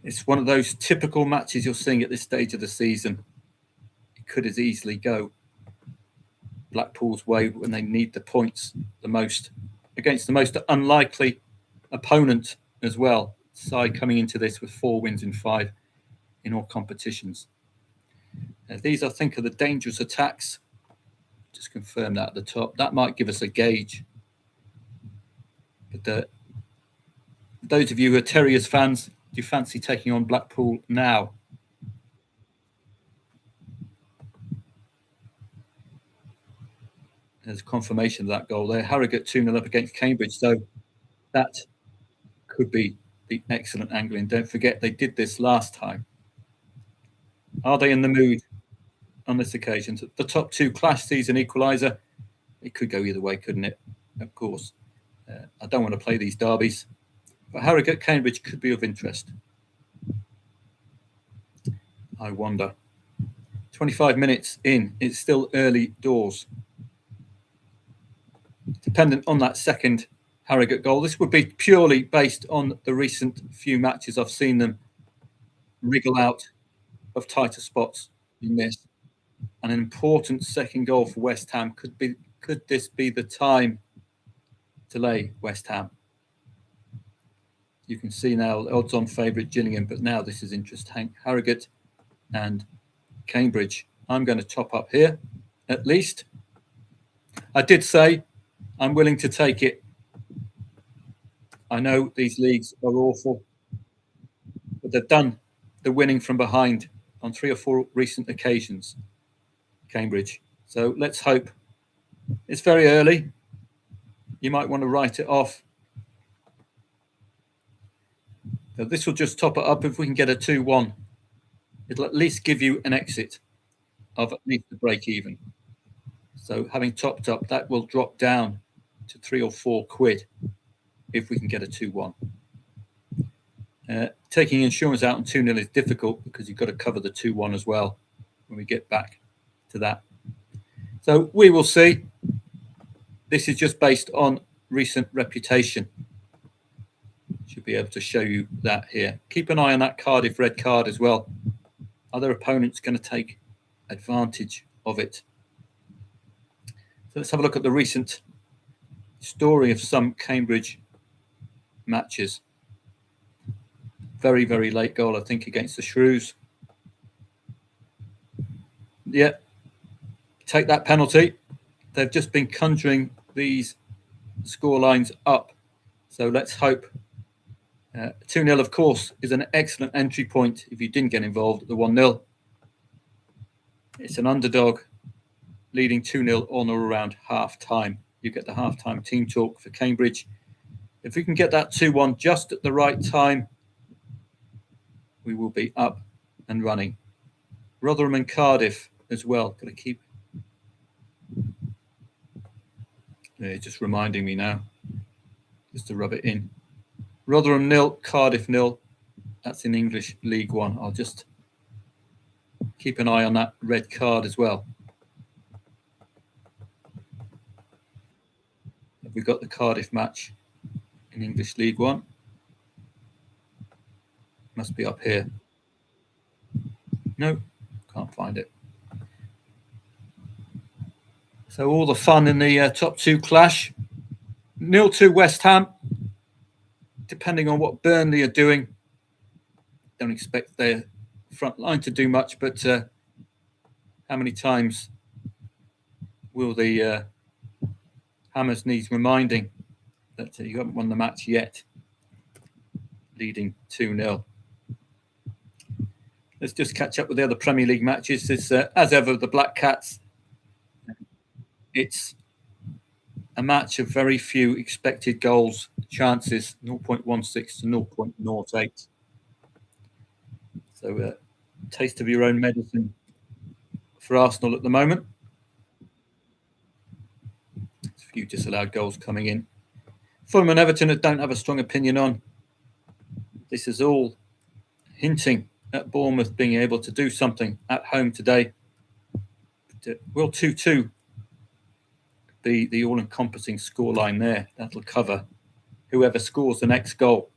It's one of those typical matches you're seeing at this stage of the season. It could as easily go Blackpool's way when they need the points the most, against the most unlikely opponent as well. Side coming into this with 4 wins in 5 in all competitions. These, I think, are the dangerous attacks. Just confirm that at the top. That might give us a gauge. But those of you who are Terriers fans, do you fancy taking on Blackpool now? There's confirmation of that goal there. Harrogate 2-0 up against Cambridge. So that could be the excellent angling. Don't forget, they did this last time. Are they in the mood on this occasion? The top two clash season equaliser. It could go either way, couldn't it? Of course. I don't want to play these derbies. But Harrogate Cambridge could be of interest. I wonder. 25 minutes in. It's still early doors. Dependent on that second Harrogate goal. This would be purely based on the recent few matches I've seen them wriggle out of tighter spots in this. And an important second goal for West Ham. Could this be the time to lay West Ham? You can see now odds-on favourite Gillingham, but now this is interesting. Harrogate and Cambridge. I'm going to top up here, at least. I did say I'm willing to take it. I know these leagues are awful, but they've done the winning from behind on 3 or 4 recent occasions, Cambridge. So let's hope. It's very early. You might want to write it off. So this will just top it up. If we can get a 2-1, it'll at least give you an exit of at least the break even. So having topped up, that will drop down to 3 or 4 quid if we can get a 2-1. Taking insurance out on 2-0 is difficult because you've got to cover the 2-1 as well when we get back to that. So we will see. This is just based on recent reputation. Should be able to show you that here. Keep an eye on that Cardiff red card as well. Other opponents going to take advantage of it. So let's have a look at the recent story of some Cambridge matches. Very, very late goal, I think, against the Shrews. Yeah, take that penalty. They've just been conjuring these score lines up. So let's hope. 2-0, of course, is an excellent entry point if you didn't get involved at the 1-0. It's an underdog leading 2-0 on or around half-time. You get the half-time team talk for Cambridge. If we can get that 2-1 just at the right time, we will be up and running. Rotherham and Cardiff as well. Got to keep... just reminding me now, just to rub it in. Rotherham 0, Cardiff 0, That's in English League One. I'll just keep an eye on that red card as well. We've got the Cardiff match in English League One. Must be up here. No, can't find it. So all the fun in the top two clash. 0-2 West Ham. Depending on what Burnley are doing, don't expect their front line to do much, but how many times will the Hammers need reminding that you haven't won the match yet, leading 2-0. Let's just catch up with the other Premier League matches. It's, as ever, the Black Cats. It's a match of very few expected goals, chances, 0.16 to 0.08. So taste of your own medicine for Arsenal at the moment. There's a few disallowed goals coming in. Fulham and Everton don't have a strong opinion on. This is all hinting at Bournemouth being able to do something at home today. But, will 2-2 be the all-encompassing scoreline there? That'll cover whoever scores the next goal.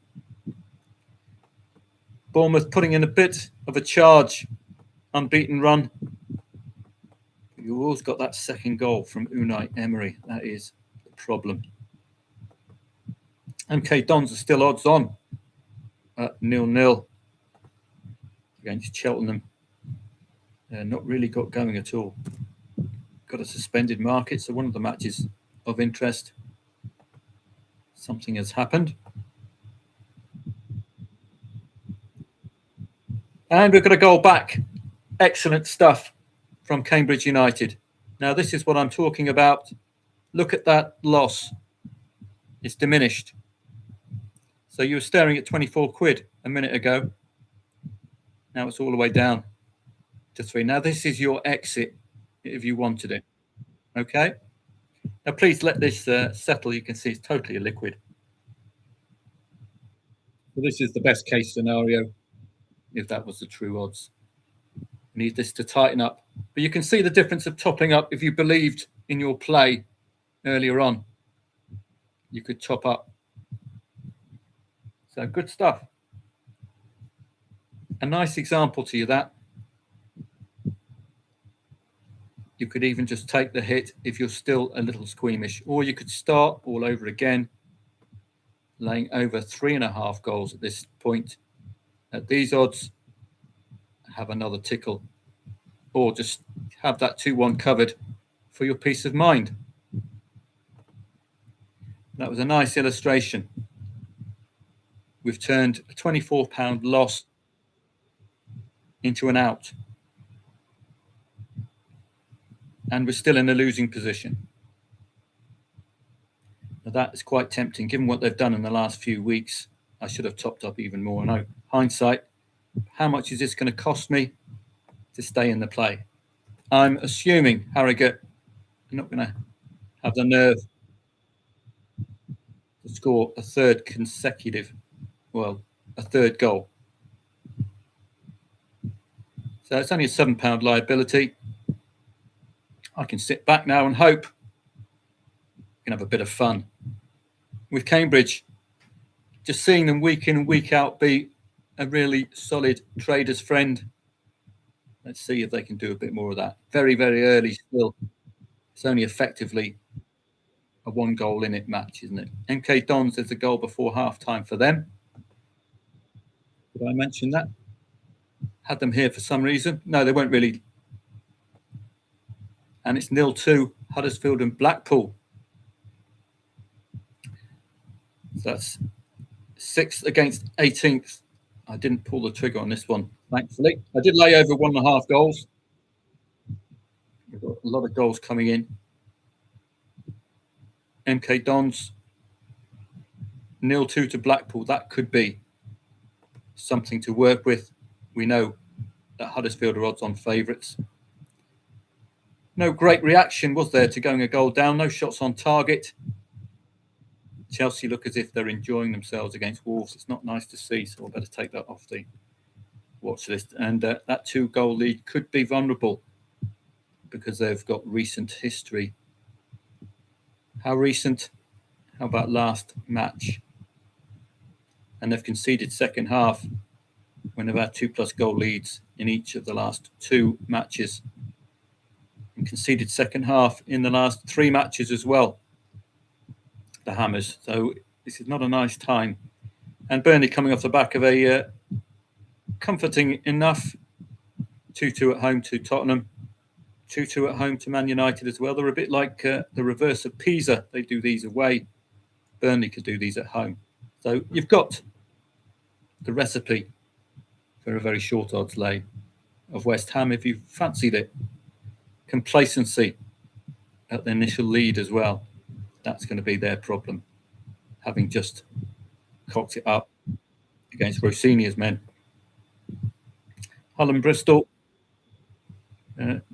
Bournemouth putting in a bit of a charge, unbeaten run. You've always got that second goal from Unai Emery. That is the problem. MK Dons are still odds on at 0-0 against Cheltenham. Not really got going at all. Got a suspended market, so one of the matches of interest. Something has happened. And we've got a goal back. Excellent stuff from Cambridge United. Now, this is what I'm talking about. Look at that loss. It's diminished. So you were staring at 24 quid a minute ago. Now it's all the way down to 3. Now, this is your exit if you wanted it. Okay? Now, please let this settle. You can see it's totally illiquid. So this is the best case scenario if that was the true odds. Need this to tighten up. But you can see the difference of topping up. If you believed in your play earlier on, you could top up. So good stuff. A nice example to you that. You could even just take the hit if you're still a little squeamish, or you could start all over again, laying over 3.5 goals at this point. At these odds, have another tickle, or just have that 2-1 covered for your peace of mind. That was a nice illustration. We've turned a £24 loss into an out. And we're still in a losing position. Now that is quite tempting, given what they've done in the last few weeks. I should have topped up even more. No, hindsight, how much is this going to cost me to stay in the play? I'm assuming Harrogate are not going to have the nerve to score a third goal. So it's only a £7 liability. I can sit back now and hope we can have a bit of fun. With Cambridge, just seeing them week in and week out be a really solid trader's friend. Let's see if they can do a bit more of that. Very, very early still. It's only effectively a 1 goal in it match, isn't it? MK Dons, there's a goal before half-time for them. Did I mention that? Had them here for some reason. No, they weren't really. And it's 0-2, Huddersfield and Blackpool. So that's 6th against 18th. I didn't pull the trigger on this one, thankfully. I did lay over 1.5 goals. We've got a lot of goals coming in. MK Dons, 0-2 to Blackpool. That could be something to work with. We know that Huddersfield are odds-on favourites. No great reaction, was there, to going a goal down? No shots on target. Chelsea look as if they're enjoying themselves against Wolves. It's not nice to see, so I better take that off the watch list. And that 2-goal lead could be vulnerable because they've got recent history. How recent? How about last match? And they've conceded second half when they've had 2+ goal leads in each of the last 2 matches. And conceded second half in the last 3 matches as well, the Hammers. So this is not a nice time. And Burnley coming off the back of a comforting enough 2-2 at home to Tottenham, 2-2 at home to Man United as well. They're a bit like the reverse of Pisa. They do these away. Burnley could do these at home. So you've got the recipe for a very short odds lay of West Ham if you fancied it. Complacency at the initial lead as well. That's going to be their problem, having just cocked it up against Rossini's men. Hull and Bristol,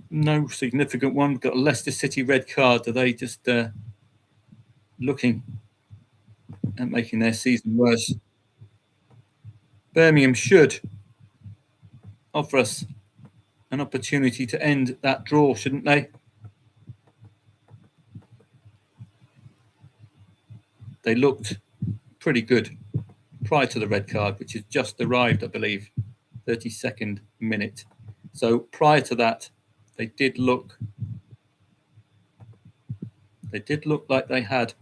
no significant one. We've got a Leicester City red card. Are they just looking at making their season worse? Birmingham should offer us an opportunity to end that draw, shouldn't they? They looked pretty good prior to the red card, which has just arrived, I believe, 32nd minute. So prior to that, they did look like they had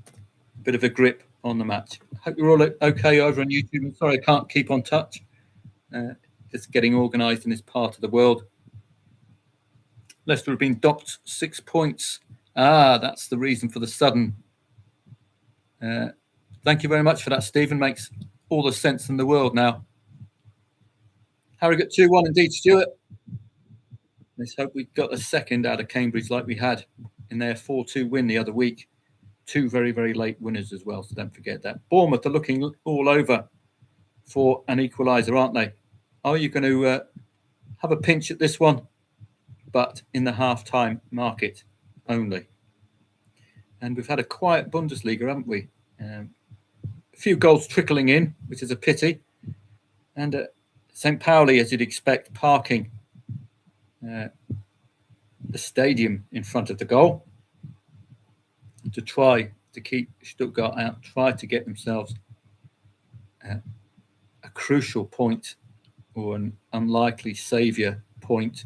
a bit of a grip on the match. Hope you're all okay over on YouTube. I'm sorry I can't keep on touch. It's getting organised in this part of the world. Leicester have been docked 6 points. That's the reason for the sudden. Thank you very much for that, Stephen. Makes all the sense in the world now. Harrogate 2-1 indeed, Stuart. Let's hope we got a second out of Cambridge like we had in their 4-2 win the other week. 2 very, very late winners as well, so don't forget that. Bournemouth are looking all over for an equaliser, aren't they? Are you going to have a pinch at this one? But in the half-time market only. And we've had a quiet Bundesliga, haven't we? A few goals trickling in, which is a pity. And St. Pauli, as you'd expect, parking the stadium in front of the goal to try to keep Stuttgart out, try to get themselves a crucial point or an unlikely saviour point.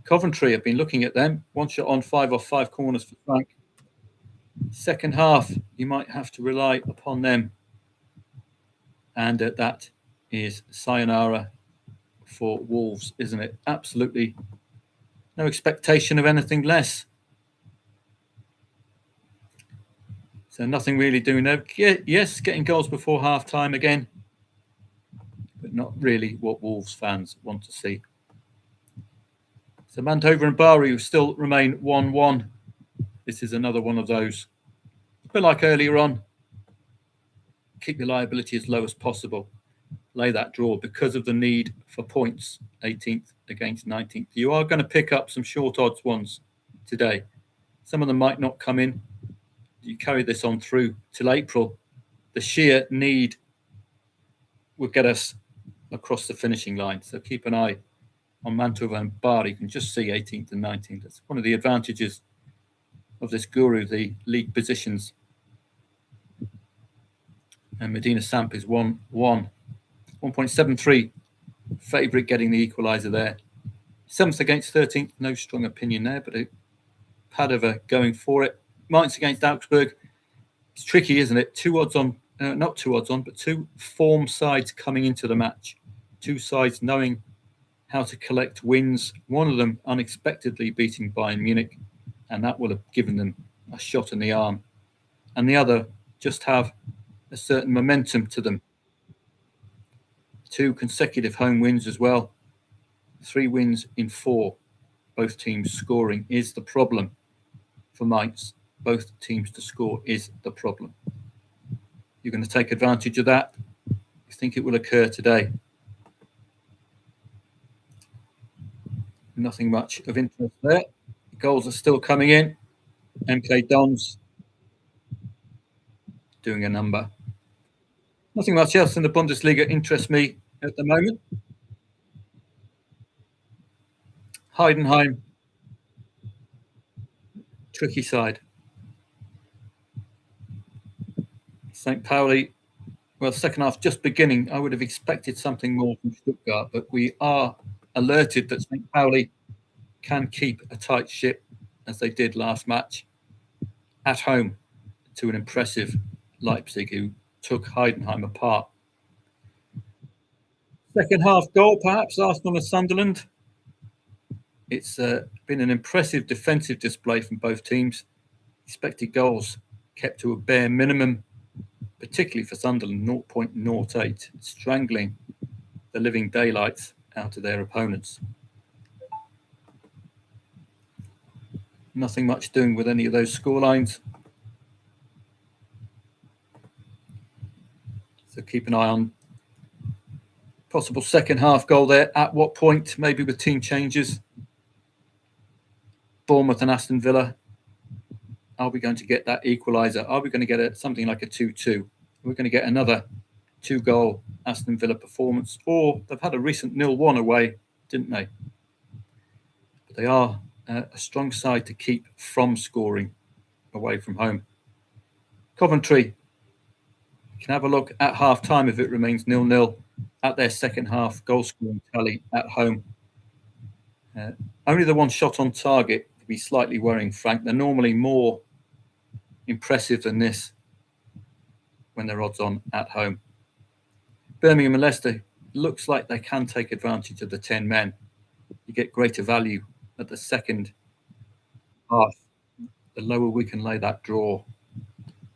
Coventry, have been looking at them. 1 shot on, 5 off 5 corners for Frank. Second half, you might have to rely upon them. And that is sayonara for Wolves, isn't it? Absolutely no expectation of anything less. So nothing really doing there. Yes, getting goals before half-time again, but not really what Wolves fans want to see. So Mantover and Bari still remain 1-1. This is another one of those. But like earlier on, keep your liability as low as possible. Lay that draw because of the need for points, 18th against 19th. You are going to pick up some short odds ones today. Some of them might not come in. You carry this on through till April. The sheer need will get us across the finishing line. So keep an eye on Mantova and Bari. You can just see 18th and 19th. That's one of the advantages of this guru, the league positions. And Medina Samp is 1.73 favourite getting the equaliser there. 7th against 13th, no strong opinion there, but a Padova going for it. Mainz against Augsburg. It's tricky, isn't it? 2 odds on, not 2 odds on, but 2 form sides coming into the match. 2 sides knowing how to collect wins. One of them unexpectedly beating Bayern Munich, and that will have given them a shot in the arm. And the other just have a certain momentum to them. 2 consecutive home wins as well. 3 wins in 4. Both teams scoring is the problem for Mainz. Both teams to score is the problem. You're going to take advantage of that. You think it will occur today? Nothing much of interest there. The goals are still coming in. MK Dons doing a number. Nothing much else in the Bundesliga interests me at the moment. Heidenheim, tricky side. St. Pauli, well, second half just beginning. I would have expected something more from Stuttgart, but we are alerted that St. Pauli can keep a tight ship, as they did last match, at home to an impressive Leipzig, who took Heidenheim apart. Second half goal, perhaps, Arsenal and Sunderland. It's been an impressive defensive display from both teams. Expected goals kept to a bare minimum, particularly for Sunderland, 0.08, strangling the living daylights out of their opponents. Nothing much doing with any of those scorelines. So keep an eye on possible second half goal there. At what point, maybe with team changes? Bournemouth and Aston Villa. Are we going to get that equaliser? Are we going to get something like a 2-2? We're going to get another 2-goal Aston Villa performance. Or they've had a recent 0-1 away, didn't they? But they are a strong side to keep from scoring away from home. Coventry can have a look at half-time if it remains 0-0 at their second half goal-scoring tally at home. Only the one shot on target would be slightly worrying, Frank. They're normally more impressive than this when they're odds on at home. Birmingham and Leicester looks like they can take advantage of the 10 men. You get greater value at the second half, the lower we can lay that draw.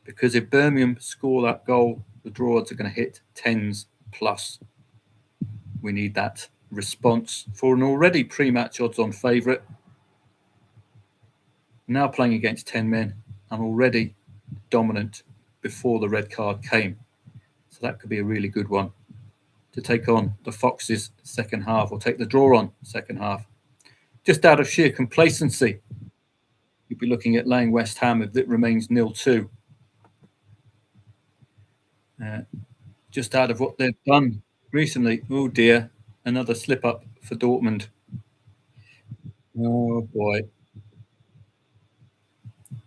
Because if Birmingham score that goal, the draw odds are going to hit 10s plus. We need that response for an already pre-match odds-on favourite. Now playing against 10 men and already dominant before the red card came. So that could be a really good one to take on the Foxes second half, or take the draw on second half. Just out of sheer complacency, you'd be looking at laying West Ham if it remains 0-2. Just out of what they've done recently. Oh dear, another slip up for Dortmund. Oh boy.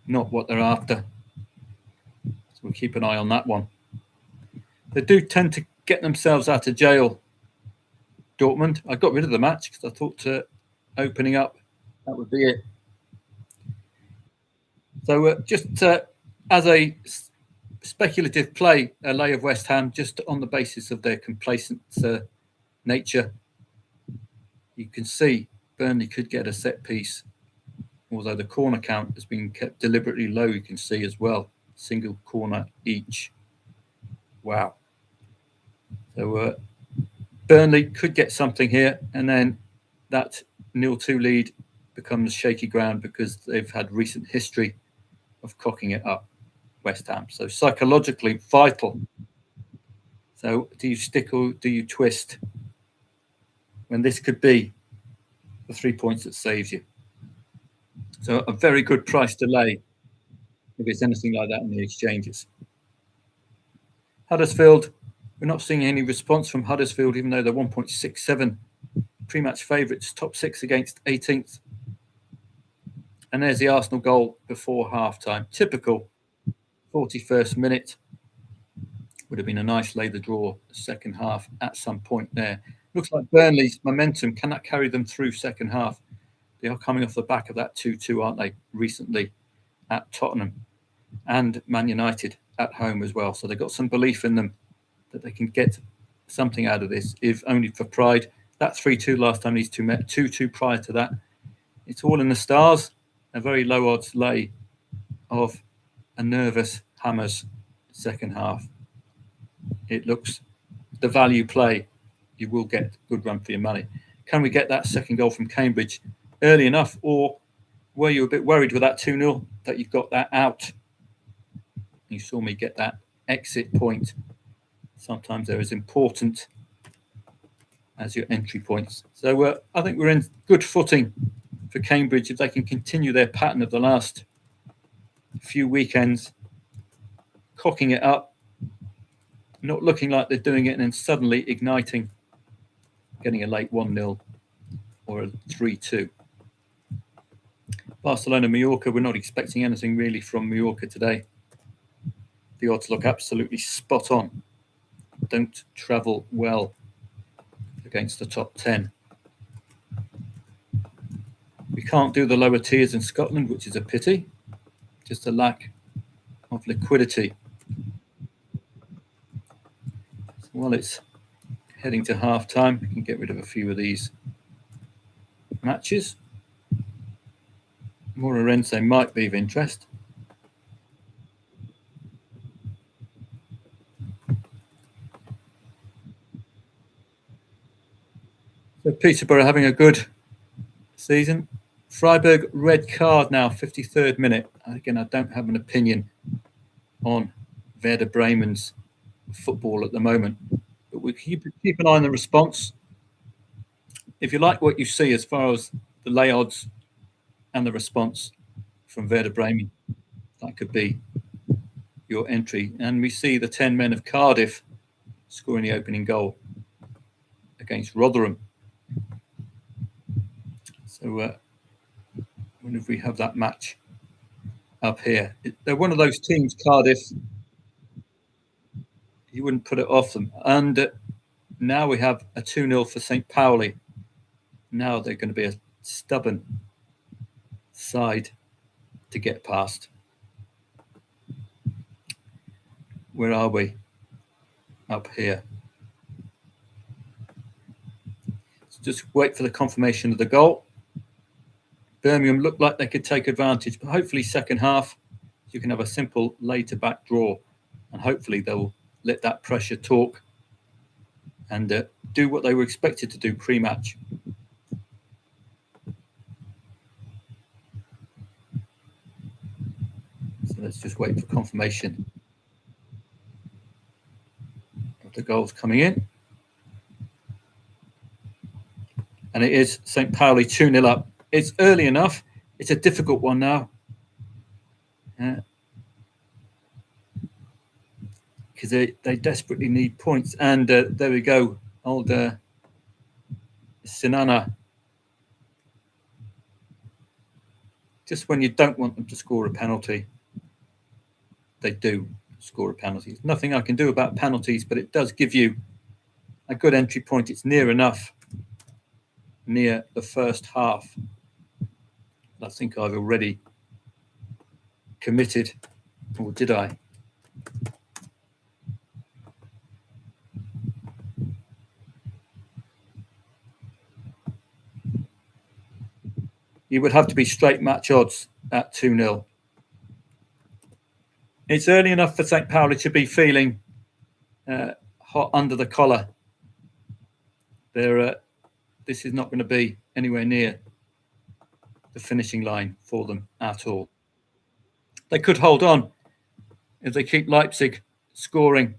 Not what they're after. So we'll keep an eye on that one. They do tend to get themselves out of jail, Dortmund. I got rid of the match because I thought opening up, that would be it. So just as a speculative play, a lay of West Ham, just on the basis of their complacent nature. You can see Burnley could get a set piece, although the corner count has been kept deliberately low, you can see as well. Single corner each. Wow. So Burnley could get something here, and then that 0-2 lead becomes shaky ground because they've had recent history of cocking it up, West Ham. So psychologically vital. So do you stick or do you twist when this could be the 3 points that saves you? So a very good price to lay if it's anything like that in the exchanges. Huddersfield, we're not seeing any response from Huddersfield, even though they're 1.67 pre-match favourites, top 6 against 18th. And there's the Arsenal goal before half-time. Typical 41st minute. Would have been a nice lay the draw second half at some point there. Looks like Burnley's momentum cannot carry them through second half. They are coming off the back of that 2-2, aren't they, recently at Tottenham and Man United at home as well. So they've got some belief in them that they can get something out of this, if only for pride. That 3-2 last time these two met, 2-2 prior to that. It's all in the stars. A very low odds lay of a nervous Hammers second half. It looks the value play. You will get a good run for your money. Can we get that second goal from Cambridge early enough, or were you a bit worried with that 2-0 that you've got that out? You saw me get that exit point. Sometimes they're as important as your entry points. So I think we're in good footing for Cambridge if they can continue their pattern of the last few weekends. cocking it up, not looking like they're doing it, and then suddenly igniting, getting a late 1-0 or a 3-2. Barcelona, Mallorca, we're not expecting anything really from Mallorca today. The odds look absolutely spot on. Don't travel well against the top 10. We can't do the lower tiers in Scotland, which is a pity. Just a lack of liquidity. So while it's heading to half time, we can get rid of a few of these matches. Moreirense might be of interest. So Peterborough having a good season. Freiburg, red card now, 53rd minute. Again, I don't have an opinion on Werder Bremen's football at the moment, but we keep an eye on the response. If you like what you see as far as the lay odds and the response from Werder Bremen, that could be your entry. And we see the 10 men of Cardiff scoring the opening goal against Rotherham. So when if we have that match up here, they're one of those teams, Cardiff, you wouldn't put it off them. And now we have a 2-0 for St. Pauli. Now they're going to be a stubborn side to get past. Where are we? Up here. So just wait for the confirmation of the goal. Birmingham looked like they could take advantage, but hopefully second half you can have a simple later back draw, and hopefully they'll let that pressure talk and do what they were expected to do pre-match. So let's just wait for confirmation of the goals coming in. And it is St. Pauli 2-0 up. It's early enough. It's a difficult one now. Because they desperately need points. And there we go. Old Sinana. Just when you don't want them to score a penalty, they do score a penalty. There's nothing I can do about penalties, but it does give you a good entry point. It's near enough, near the first half. I think I've already committed, or did I? You would have to be straight match odds at 2-0. It's early enough for St. Pauli to be feeling hot under the collar. This is not going to be anywhere near the finishing line for them at all. They could hold on if they keep Leipzig scoring.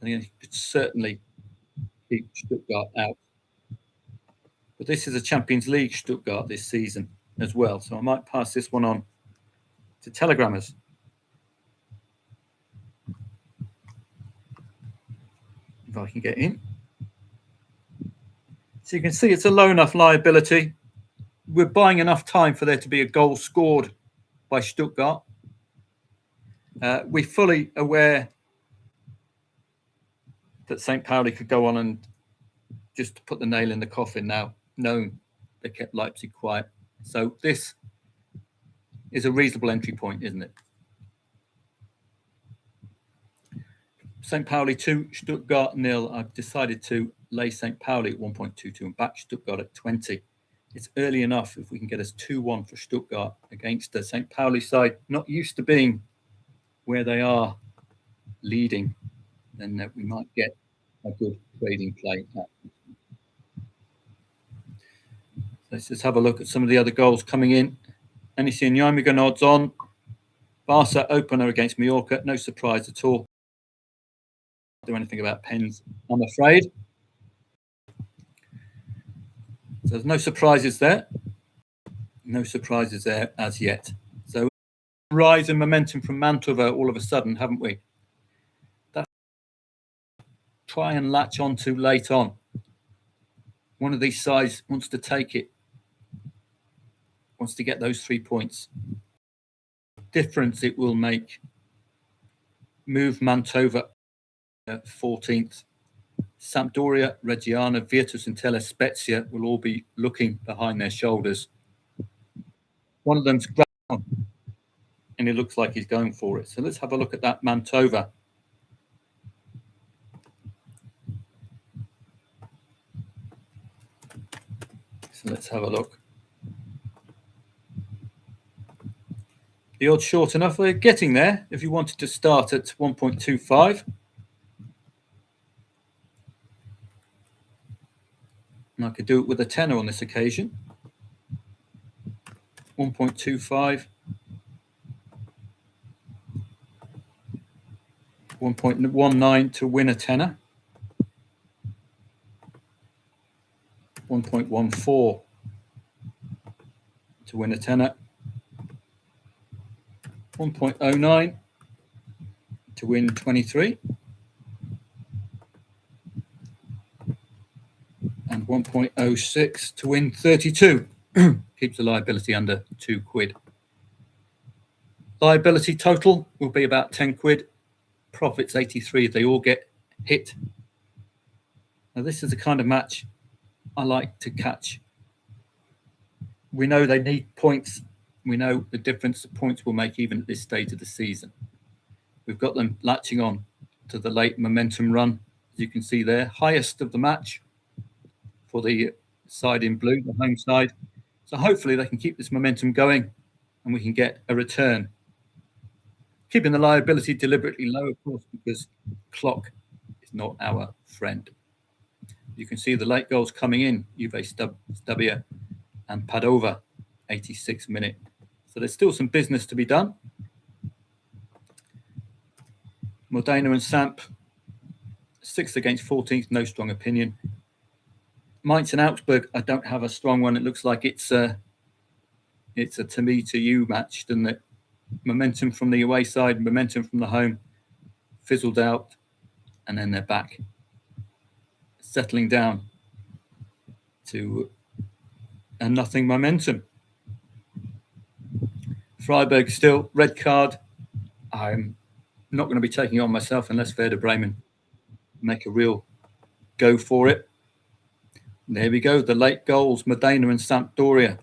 They could certainly keep Stuttgart out. But this is a Champions League Stuttgart this season as well. So I might pass this one on to Telegrammers. If I can get in. So you can see it's a low enough liability. We're buying enough time for there to be a goal scored by Stuttgart. We're fully aware that St. Pauli could go on and just put the nail in the coffin now. No, they kept Leipzig quiet. So this is a reasonable entry point, isn't it? St. Pauli 2, Stuttgart 0. I've decided to lay St. Pauli at 1.22 and back Stuttgart at 20. It's early enough if we can get us 2-1 for Stuttgart against the St. Pauli side, not used to being where they are leading, then we might get a good trading play. Let's just have a look at some of the other goals coming in. NEC and Nijmegen odds on. Barca opener against Mallorca. No surprise at all. Do anything about pens, I'm afraid. So there's no surprises there. No surprises there as yet. So rise in momentum from Mantova all of a sudden, haven't we? That try and latch on to late on. One of these sides wants to take it, wants to get those 3 points. Difference it will make. Move Mantova 14th. Sampdoria, Reggiana, Virtus and Tele Spezia will all be looking behind their shoulders. One of them's ground, and it looks like he's going for it. So let's have a look at that Mantova. So let's have a look. The odds short enough. We're getting there. If you wanted to start at 1.25. And I could do it with a tenner on this occasion. 1.25. 1.19 to win a tenner. 1.14 to win a tenner. 1.09 to win 23. And 1.06 to win 32. Keeps the liability under £2. Liability total will be about 10 quid. Profits 83 if they all get hit. Now this is the kind of match I like to catch. We know they need points. We know the difference the points will make even at this stage of the season. We've got them latching on to the late momentum run, as you can see there. Highest of the match for the side in blue, the home side. So hopefully they can keep this momentum going and we can get a return. Keeping the liability deliberately low, of course, because clock is not our friend. You can see the late goals coming in, Juve Stabia and Padova, 86th minute. So there's still some business to be done. Modena and Samp, 6th against 14th, no strong opinion. Mainz and Augsburg, I don't have a strong one. It looks like it's a to me to you match, doesn't it? Momentum from the away side, momentum from the home, fizzled out, and then they're back, settling down to a nothing momentum. Freiburg still, red card. I'm not going to be taking it on myself unless Werder Bremen make a real go for it. There we go, the late goals, Modena and Sampdoria.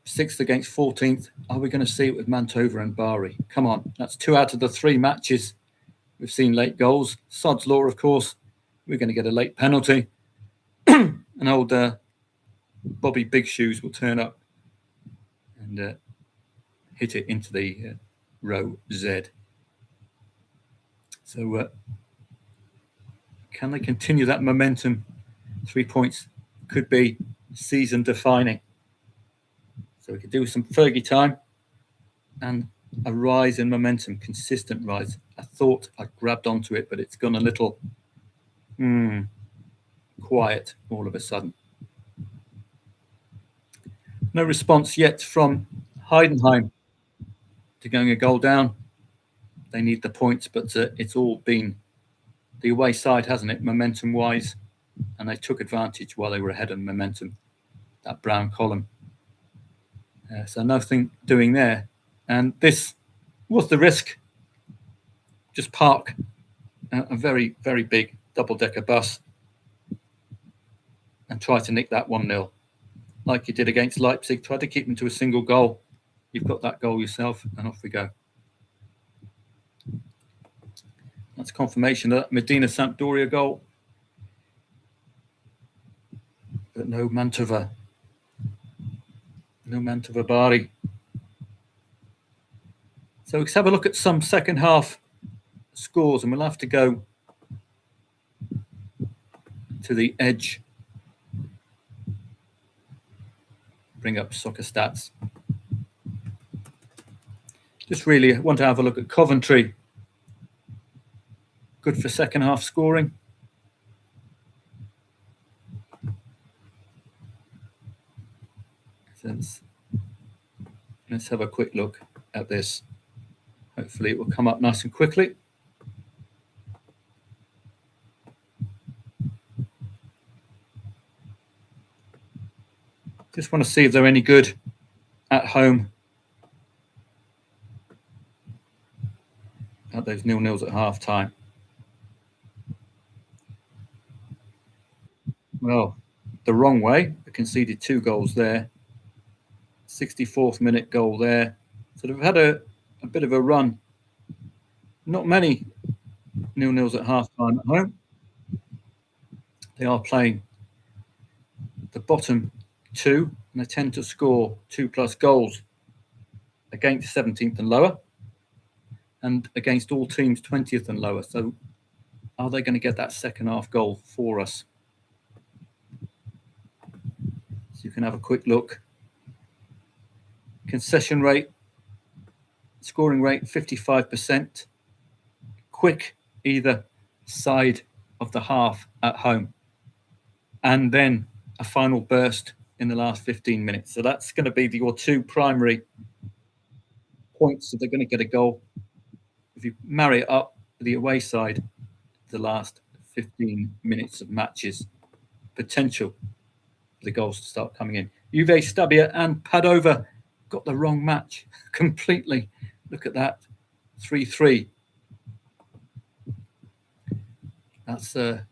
6th against 14th. Are we going to see it with Mantova and Bari? Come on, that's 2 out of the 3 matches we've seen late goals. Sod's law, of course. We're going to get a late penalty. An old Bobby Big Shoes will turn up and hit it into the row Z. So can they continue that momentum? 3 points could be season defining. So we could do some Fergie time and a rise in momentum, consistent rise. I thought I grabbed onto it, but it's gone a little quiet all of a sudden. No response yet from Heidenheim to going a goal down. They need the points, but it's all been the away side, hasn't it, momentum-wise? And they took advantage while they were ahead of momentum, that brown column. So nothing doing there. And this was the risk. Just park a very, very big double-decker bus and try to nick that 1-0. Like you did against Leipzig, try to keep them to a single goal. You've got that goal yourself, and off we go. That's confirmation of that Medina Sampdoria goal. But no Mantova. No Mantova Bari. So let's have a look at some second half scores, and we'll have to go to the edge. Bring up soccer stats. Just really want to have a look at Coventry. Good for second half scoring. Since Let's have a quick look at this. Hopefully it will come up nice and quickly. Just want to see if they're any good at home. At those 0-0s at half time. Well, the wrong way. They conceded 2 goals there. 64th minute goal there. So they've had a bit of a run. Not many 0-0s at half time at home. They are playing the bottom 2, and they tend to score 2+ goals against 17th and lower, and against all teams 20th and lower. So are they going to get that second half goal for us? So you can have a quick look. Concession rate, scoring rate 55%. Quick either side of the half at home. And then a final burst in the last 15 minutes. So that's going to be your 2 primary points that they're going to get a goal. If you marry it up to the away side, the last 15 minutes of matches, potential for the goals to start coming in. Juve, Stabia and Padova got the wrong match completely. Look at that, 3-3. That's the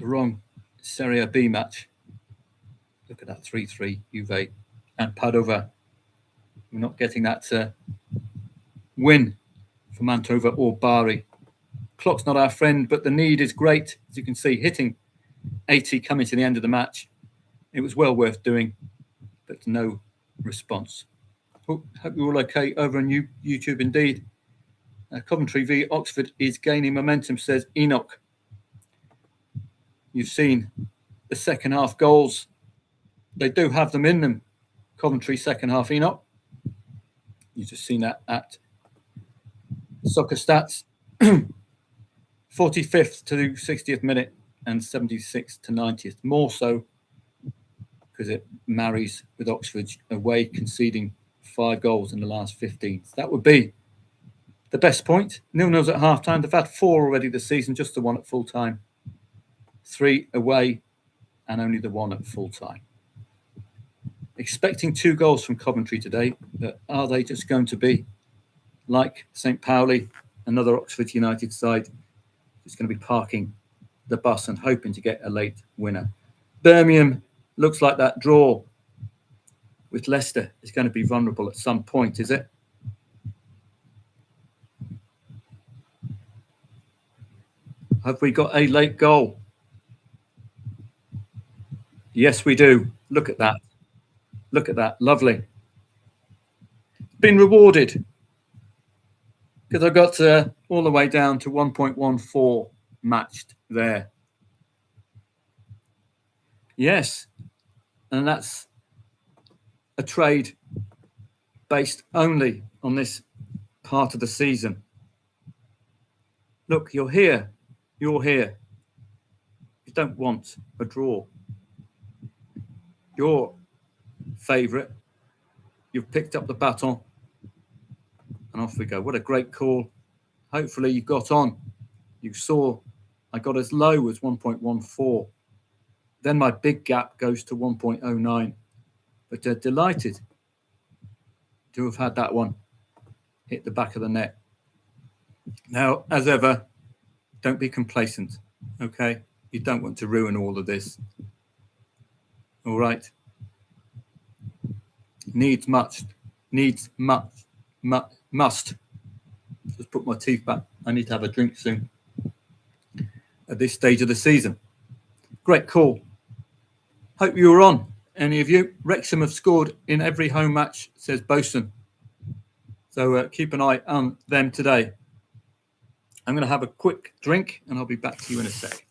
wrong Serie B match. Look at that, 3-3, Juve and Padova. We're not getting that win for Mantova or Bari. Clock's not our friend, but the need is great. As you can see, hitting 80 coming to the end of the match. It was well worth doing, but no response. Hope you're all okay over on YouTube indeed. Coventry v Oxford is gaining momentum, says Enoch. You've seen the second half goals. They do have them in them. Coventry second half, Enoch. You've just seen that at Soccer Stats. 45th to 60th minute and 76th to 90th. More so because it marries with Oxford away, conceding 5 goals in the last 15. So that would be the best point. 0-0s at half time. They've had 4 already this season, just the 1 at full time. 3 away and only the 1 at full time. Expecting 2 goals from Coventry today, but are they just going to be like St. Pauli, another Oxford United side, just going to be parking the bus and hoping to get a late winner? Birmingham looks like that draw with Leicester is going to be vulnerable at some point, is it? Have we got a late goal? Yes, we do. Look at that. Look at that. Lovely. Been rewarded because I got all the way down to 1.14 matched there. Yes. And that's a trade based only on this part of the season. Look, you're here. You're here. You don't want a draw. Your favourite. You've picked up the baton. And off we go. What a great call. Hopefully you got on. You saw I got as low as 1.14. Then my big gap goes to 1.09. But delighted to have had that one hit the back of the net. Now, as ever, don't be complacent, okay? You don't want to ruin all of this. All right. Needs must. Just put my teeth back. I need to have a drink soon at this stage of the season. Great call. Hope you were on, any of you. Wrexham have scored in every home match, says Bosun. So keep an eye on them today. I'm going to have a quick drink and I'll be back to you in a sec.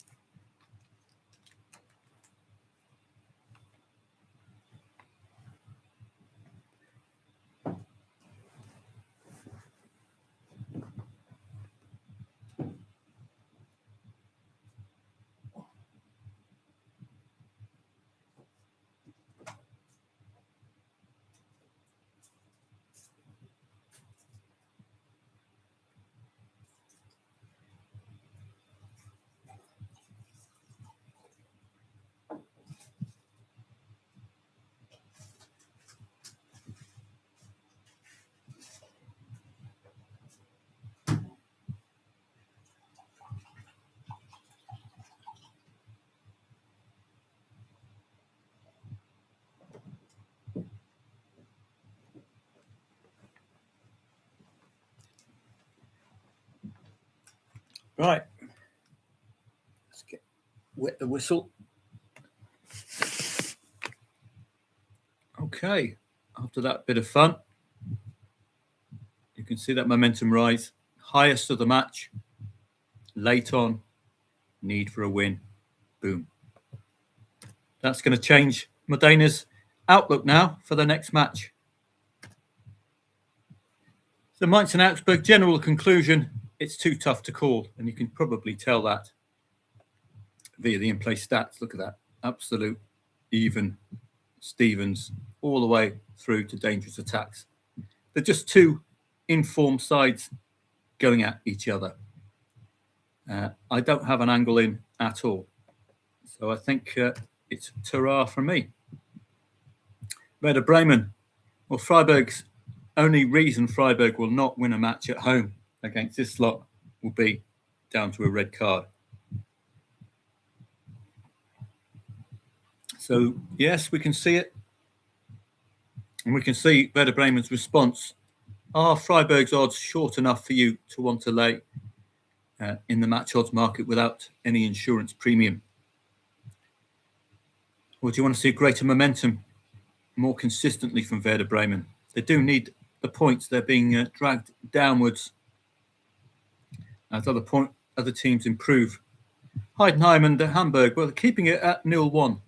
Right. Let's wet the whistle. Okay. After that bit of fun, you can see that momentum rise. Highest of the match. Late on. Need for a win. Boom. That's going to change Modena's outlook now for the next match. So Mainz and Augsburg, general conclusion, it's too tough to call. And you can probably tell that via the in-play stats. Look at that. Absolute even Stevens all the way through to dangerous attacks. They're just two informed sides going at each other. I don't have an angle in at all. So I think it's ta-ra from me. Werder Bremen. Well, Freiburg's only reason Freiburg will not win a match at home against this lot will be down to a red card. So, yes, we can see it. And we can see Werder Bremen's response. Are Freiburg's odds short enough for you to want to lay in the match odds market without any insurance premium? Or do you want to see greater momentum more consistently from Werder Bremen? They do need the points. They're being dragged downwards as other teams improve. Heidenheim and Hamburg, well, they're keeping it at 0-1.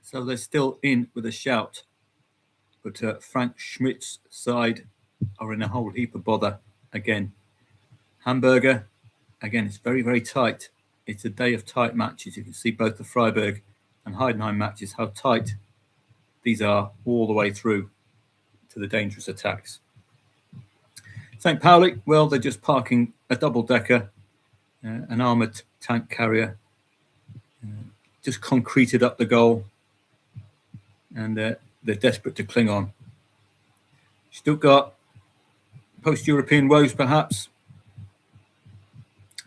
So they're still in with a shout. But Frank Schmidt's side are in a whole heap of bother again. Hamburger, again, it's very, very tight. It's a day of tight matches. You can see both the Freiburg and Heidenheim matches, how tight these are all the way through to the dangerous attacks. St. Pauli, well, they're just parking a double-decker, an armoured tank carrier, just concreted up the goal, and they're desperate to cling on. Stuttgart, post-European woes perhaps,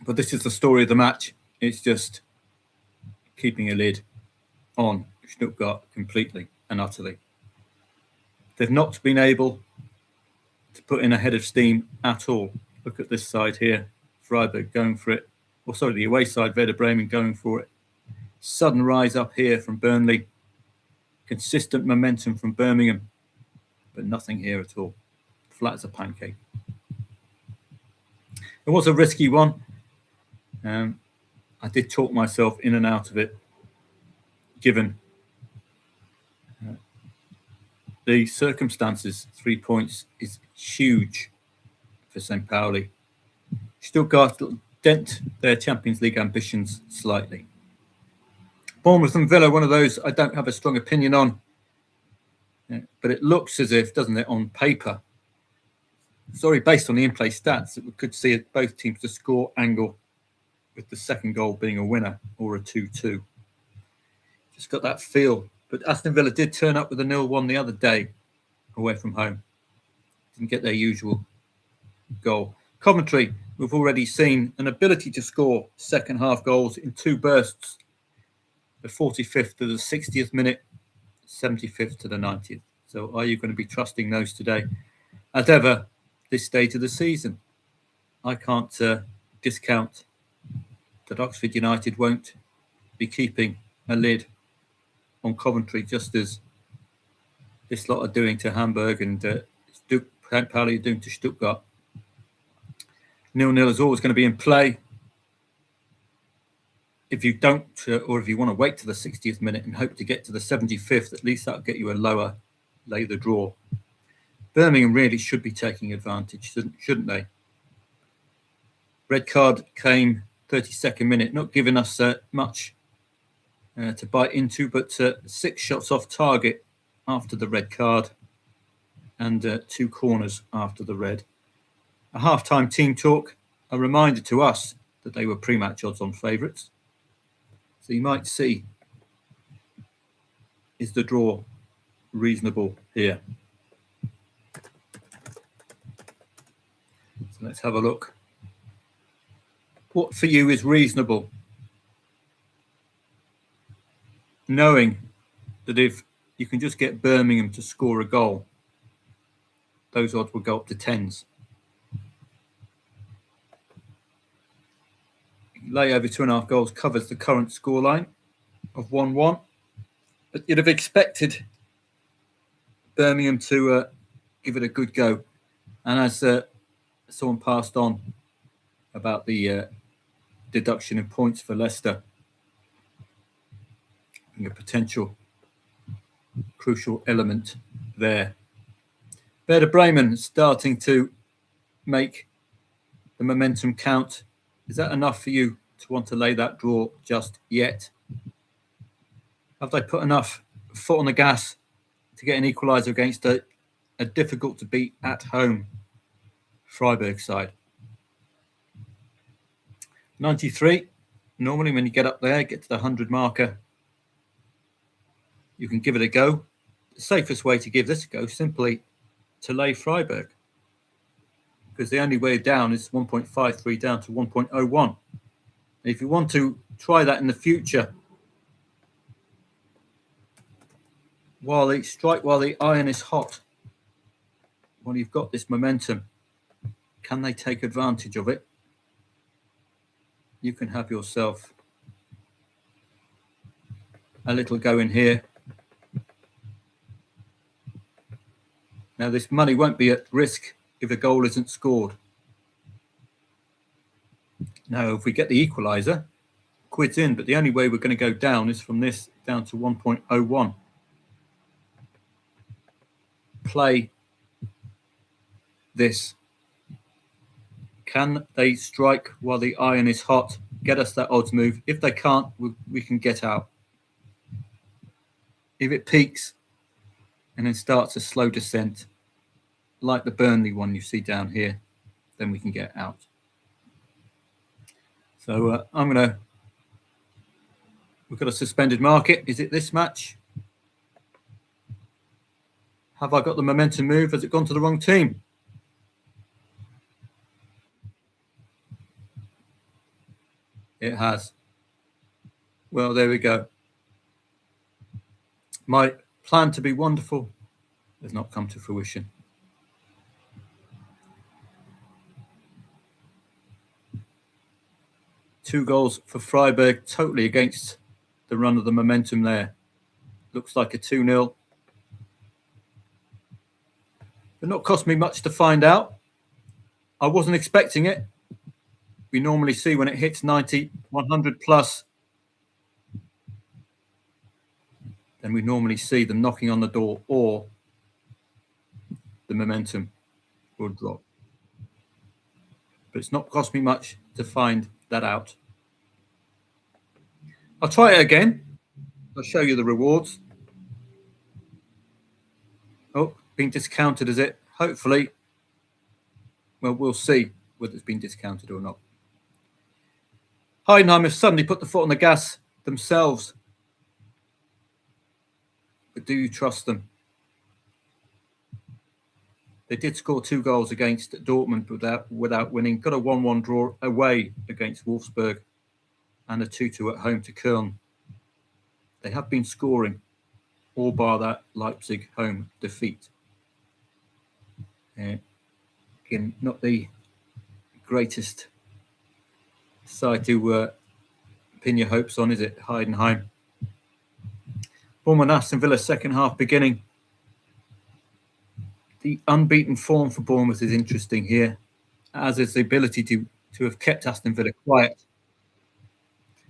but this is the story of the match. It's just keeping a lid on Stuttgart completely and utterly. They've not been able to put in a head of steam at all. Look at this side here, Freiburg going for it. Or sorry, the away side, Werder Bremen going for it. Sudden rise up here from Burnley. Consistent momentum from Birmingham, but nothing here at all. Flat as a pancake. It was a risky one. I did talk myself in and out of it, given the circumstances. 3 points is huge for St. Pauli. Stuttgart dent their Champions League ambitions slightly. Bournemouth and Villa, one of those I don't have a strong opinion on. But it looks as if, doesn't it, on paper, based on the in-play stats, that we could see both teams to score angle with the second goal being a winner or a 2-2. Just got that feel. But Aston Villa did turn up with a 0-1 the other day away from home. Didn't get their usual goal. Coventry, we've already seen an ability to score second half goals in two bursts. The 45th to the 60th minute, 75th to the 90th. So are you going to be trusting those today? As ever, this stage of the season, I can't discount that Oxford United won't be keeping a lid on Coventry, just as this lot are doing to Hamburg and St. Pauli are doing to Stuttgart. 0-0 is always going to be in play. If you don't, or if you want to wait to the 60th minute and hope to get to the 75th, at least that'll get you a lower lay the draw. Birmingham really should be taking advantage, shouldn't they? Red card came 32nd minute, not giving us much to bite into, but 6 shots off target after the red card and 2 corners after the red. A half-time team talk, a reminder to us that they were pre-match odds on favourites. So you might see, is the draw reasonable here? So let's have a look. What for you is reasonable? Knowing that if you can just get Birmingham to score a goal, those odds will go up to 10s. Lay over 2.5 goals covers the current scoreline of 1-1. But you'd have expected Birmingham to give it a good go. And as someone passed on about the deduction in points for Leicester, a potential crucial element there. Werder Bremen starting to make the momentum count. Is that enough for you to want to lay that draw just yet? Have they put enough foot on the gas to get an equaliser against a difficult to beat at home Freiburg side? 93. Normally when you get up there, get to the 100 marker, you can give it a go. The safest way to give this a go simply to lay Freiburg, because the only way down is 1.53 down to 1.01. If you want to try that in the future, while the iron is hot, while you've got this momentum, can they take advantage of it? You can have yourself a little go in here. Now, this money won't be at risk if a goal isn't scored. Now, if we get the equaliser, quid's in, but the only way we're going to go down is from this down to 1.01. Play this. Can they strike while the iron is hot? Get us that odds move. If they can't, we can get out. If it peaks and then starts a slow descent, like the Burnley one you see down here, then we can get out. So we've got a suspended market. Is it this match? Have I got the momentum move? Has it gone to the wrong team? It has. Well, there we go. My plan to be wonderful has not come to fruition. Two goals for Freiburg, totally against the run of the momentum there. Looks like a 2-0. But not cost me much to find out. I wasn't expecting it. We normally see when it hits 90, 100 plus, then we normally see them knocking on the door or the momentum will drop. But it's not cost me much to find that out. I'll try it again. I'll show you the rewards. Oh, being discounted, is it? Hopefully. Well, we'll see whether it's been discounted or not. Heidenheim have suddenly put the foot on the gas themselves. But do you trust them? They did score 2 goals against Dortmund without winning. Got a 1-1 draw away against Wolfsburg and a 2-2 at home to Köln. They have been scoring, all bar that Leipzig home defeat. Again, not the greatest side to pin your hopes on, is it? Heidenheim. Bournemouth Aston Villa second half beginning. The unbeaten form for Bournemouth is interesting here, as is the ability to have kept Aston Villa quiet.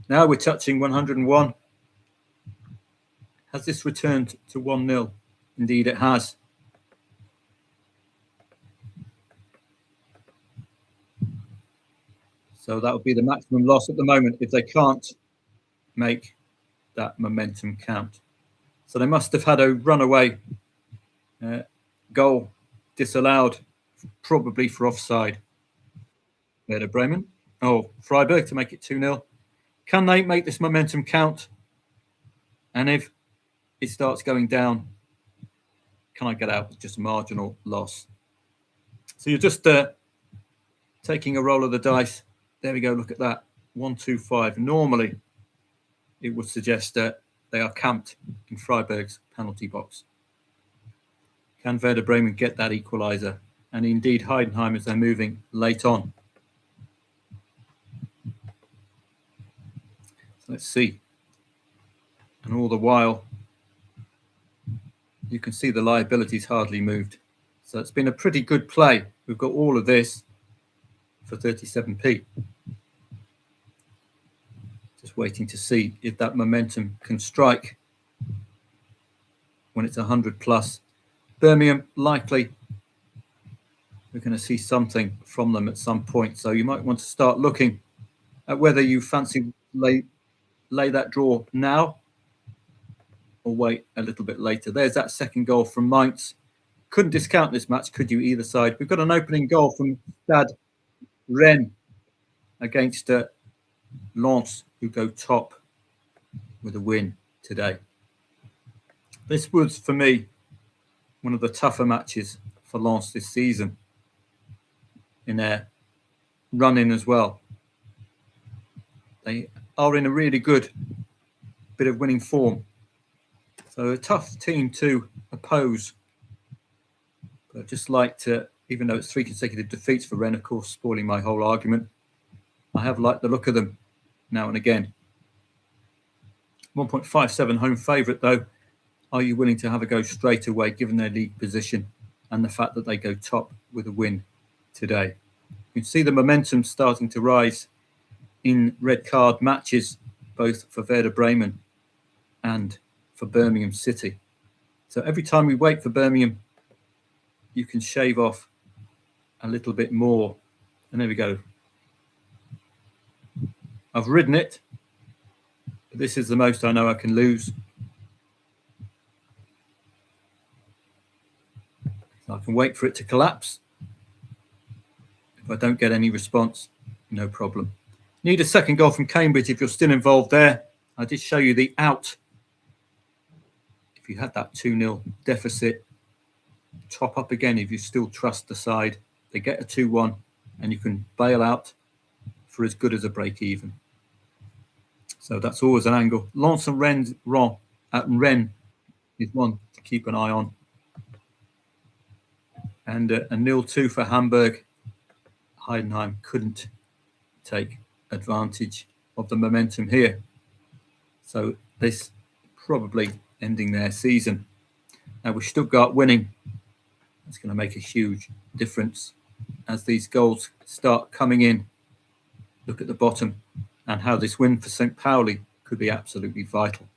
Now we're touching 101. Has this returned to 1-0? Indeed it has. So that would be the maximum loss at the moment if they can't make that momentum count. So they must have had a runaway goal disallowed, probably for offside. Werder Bremen. Oh, Freiburg to make it 2-0. Can they make this momentum count? And if it starts going down, can I get out with just a marginal loss? So you're just taking a roll of the dice. There we go. Look at that. 1-2-5. Normally, it would suggest that they are camped in Freiburg's penalty box. Can Werder Bremen get that equaliser? And indeed, Heidenheim, as they're moving late on. Let's see. And all the while, you can see the liabilities hardly moved. So it's been a pretty good play. We've got all of this for 37p. Just waiting to see if that momentum can strike when it's 100 plus. Birmingham, likely we're going to see something from them at some point. So you might want to start looking at whether you fancy lay that draw now or wait a little bit later. There's that second goal from Mainz. Couldn't discount this match, could you, either side? We've got an opening goal from Stade Rennes against Lens, who go top with a win today. This was, for me, one of the tougher matches for Lens this season in their run-in as well. They are in a really good bit of winning form. So a tough team to oppose. But I'd just like to, even though it's 3 consecutive defeats for Rennes, of course, spoiling my whole argument, I have liked the look of them now and again. 1.57 home favourite, though. Are you willing to have a go straight away, given their league position and the fact that they go top with a win today? You can see the momentum starting to rise in red card matches, both for Werder Bremen and for Birmingham City. So every time we wait for Birmingham, you can shave off a little bit more. And there we go. I've ridden it. But this is the most I know I can lose. So I can wait for it to collapse. If I don't get any response, no problem. Need a second goal from Cambridge if you're still involved there. I did show you the out. If you had that 2-0 deficit, top up again if you still trust the side. They get a 2-1 and you can bail out for as good as a break even. So that's always an angle. Lens and Rennes is one to keep an eye on. And a 0-2 for Hamburg. Heidenheim couldn't take advantage of the momentum here. So this probably ending their season. Now with Stuttgart winning, it's going to make a huge difference as these goals start coming in. Look at the bottom and how this win for St. Pauli could be absolutely vital.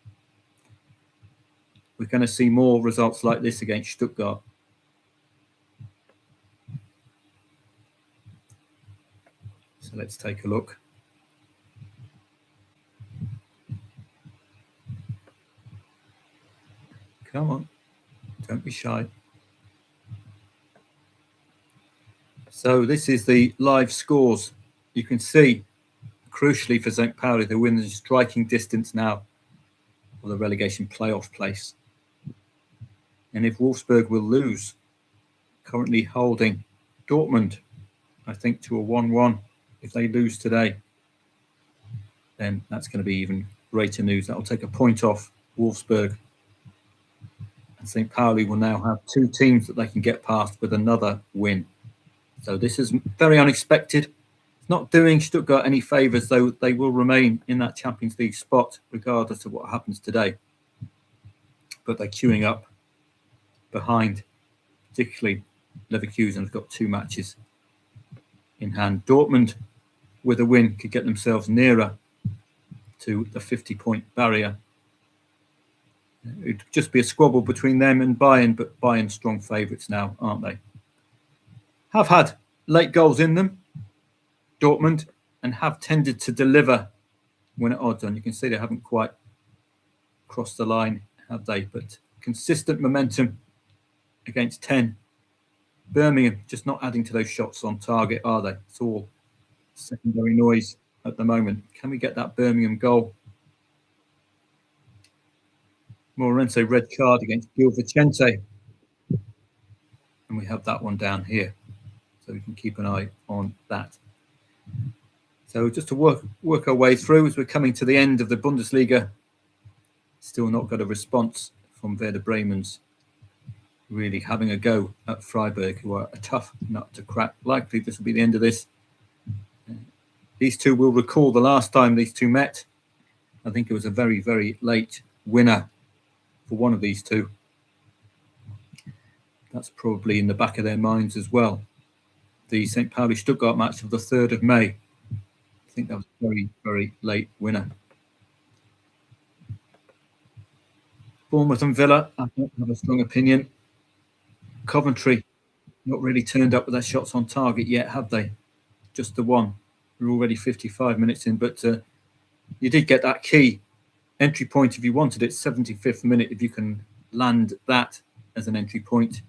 We're going to see more results like this against Stuttgart. So let's take a look. Come on, don't be shy. So this is the live scores. You can see, crucially for St. Pauli, they're within striking distance now of the relegation playoff place. And if Wolfsburg will lose, currently holding Dortmund, I think, to a 1-1. If they lose today, then that's going to be even greater news. That will take a point off Wolfsburg. And St. Pauli will now have 2 teams that they can get past with another win. So this is very unexpected. It's not doing Stuttgart any favours, though they will remain in that Champions League spot regardless of what happens today. But they're queuing up behind, particularly Leverkusen have got 2 matches in hand. Dortmund, with a win, could get themselves nearer to the 50-point barrier. It'd just be a squabble between them and Bayern, but Bayern strong favourites now, aren't they? Have had late goals in them, Dortmund, and have tended to deliver when at odds on. You can see they haven't quite crossed the line, have they? But consistent momentum against 10. Birmingham just not adding to those shots on target, are they? It's all secondary noise at the moment. Can we get that Birmingham goal? Morense red card against Gil Vicente. And we have that one down here. So we can keep an eye on that. So just to work our way through as we're coming to the end of the Bundesliga. Still not got a response from Werder Bremen's really having a go at Freiburg, who are a tough nut to crack. Likely this will be the end of this. These two will recall the last time these two met. I think it was a very, very late winner for one of these two. That's probably in the back of their minds as well. The St. Pauli-Stuttgart match of the 3rd of May. I think that was a very, very late winner. Bournemouth and Villa, I don't have a strong opinion. Coventry, not really turned up with their shots on target yet, have they? Just the one. We're already 55 minutes in, but you did get that key entry point if you wanted it, 75th minute, if you can land that as an entry point.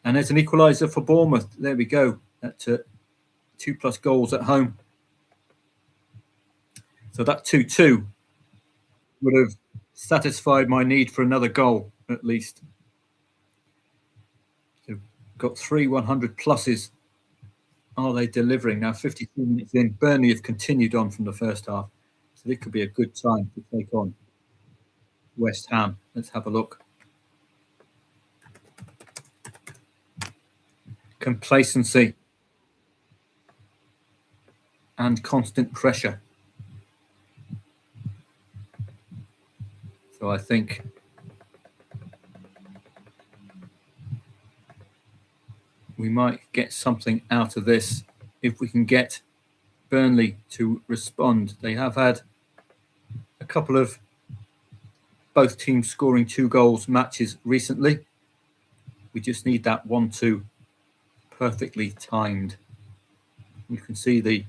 And there's an equaliser for Bournemouth. There we go. At 2+ goals at home. So that 2-2 would have satisfied my need for another goal, at least. So got 3 100 pluses. Are they delivering? Now 53 minutes in. Burnley have continued on from the first half. So it could be a good time to take on West Ham. Let's have a look. Complacency and constant pressure. So I think we might get something out of this if we can get Burnley to respond. They have had a couple of both teams scoring 2 goals matches recently. We just need that 1-2 perfectly timed. You can see the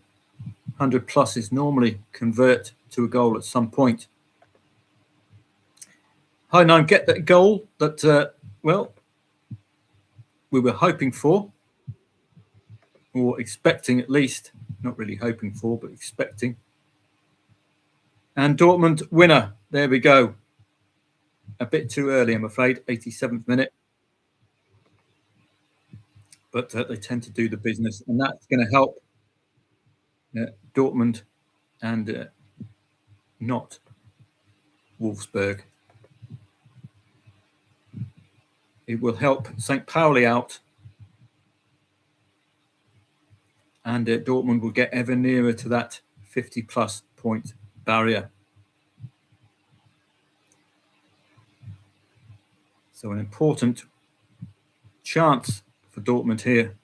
100 pluses normally convert to a goal at some point. Hi, Nine, get that goal that, well, we were hoping for, or expecting at least. Not really hoping for, but expecting. And Dortmund winner. There we go. A bit too early, I'm afraid. 87th minute. But they tend to do the business, and that's going to help Dortmund and not Wolfsburg. It will help St. Pauli out, and Dortmund will get ever nearer to that 50+ point barrier. So an important chance for Dortmund here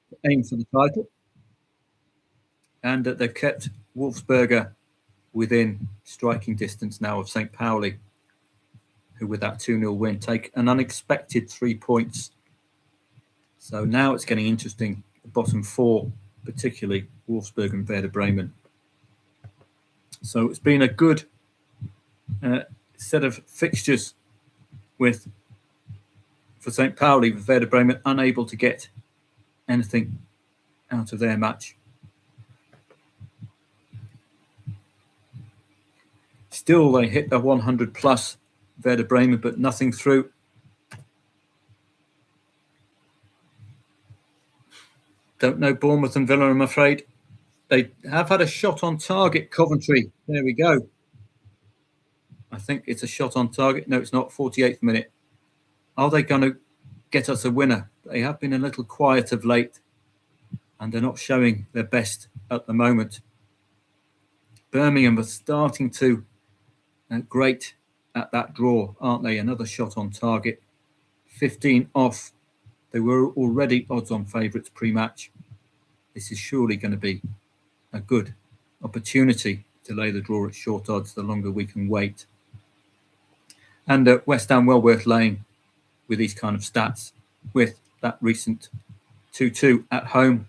to aim for the title, and they've kept Wolfsberger within striking distance now of St. Pauli, who with that 2-0 win take an unexpected 3 points. So now it's getting interesting. The bottom 4, particularly Wolfsburg and Werder Bremen. So it's been a good set of fixtures for St. Pauli, with Werder Bremen unable to get anything out of their match. Still, they hit a 100+ Werder Bremen, but nothing through. Don't know Bournemouth and Villa, I'm afraid. They have had a shot on target, Coventry. There we go. I think it's a shot on target. No, it's not. 48th minute. Are they going to get us a winner? They have been a little quiet of late, and they're not showing their best at the moment. Birmingham are starting to great at that draw, aren't they? Another shot on target. 15 off. They were already odds-on favourites pre-match. This is surely going to be a good opportunity to lay the draw at short odds the longer we can wait. And West Ham well worth laying with these kind of stats, with that recent 2-2 at home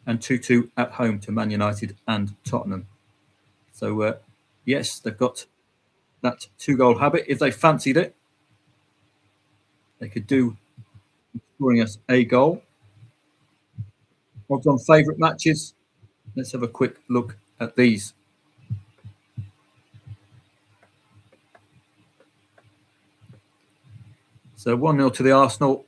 and 2-2 at home to Man United and Tottenham. So, yes, they've got that 2-goal habit. If they fancied it, they could do scoring us a goal. Odds on favourite matches. Let's have a quick look at these. So 1-0 to the Arsenal.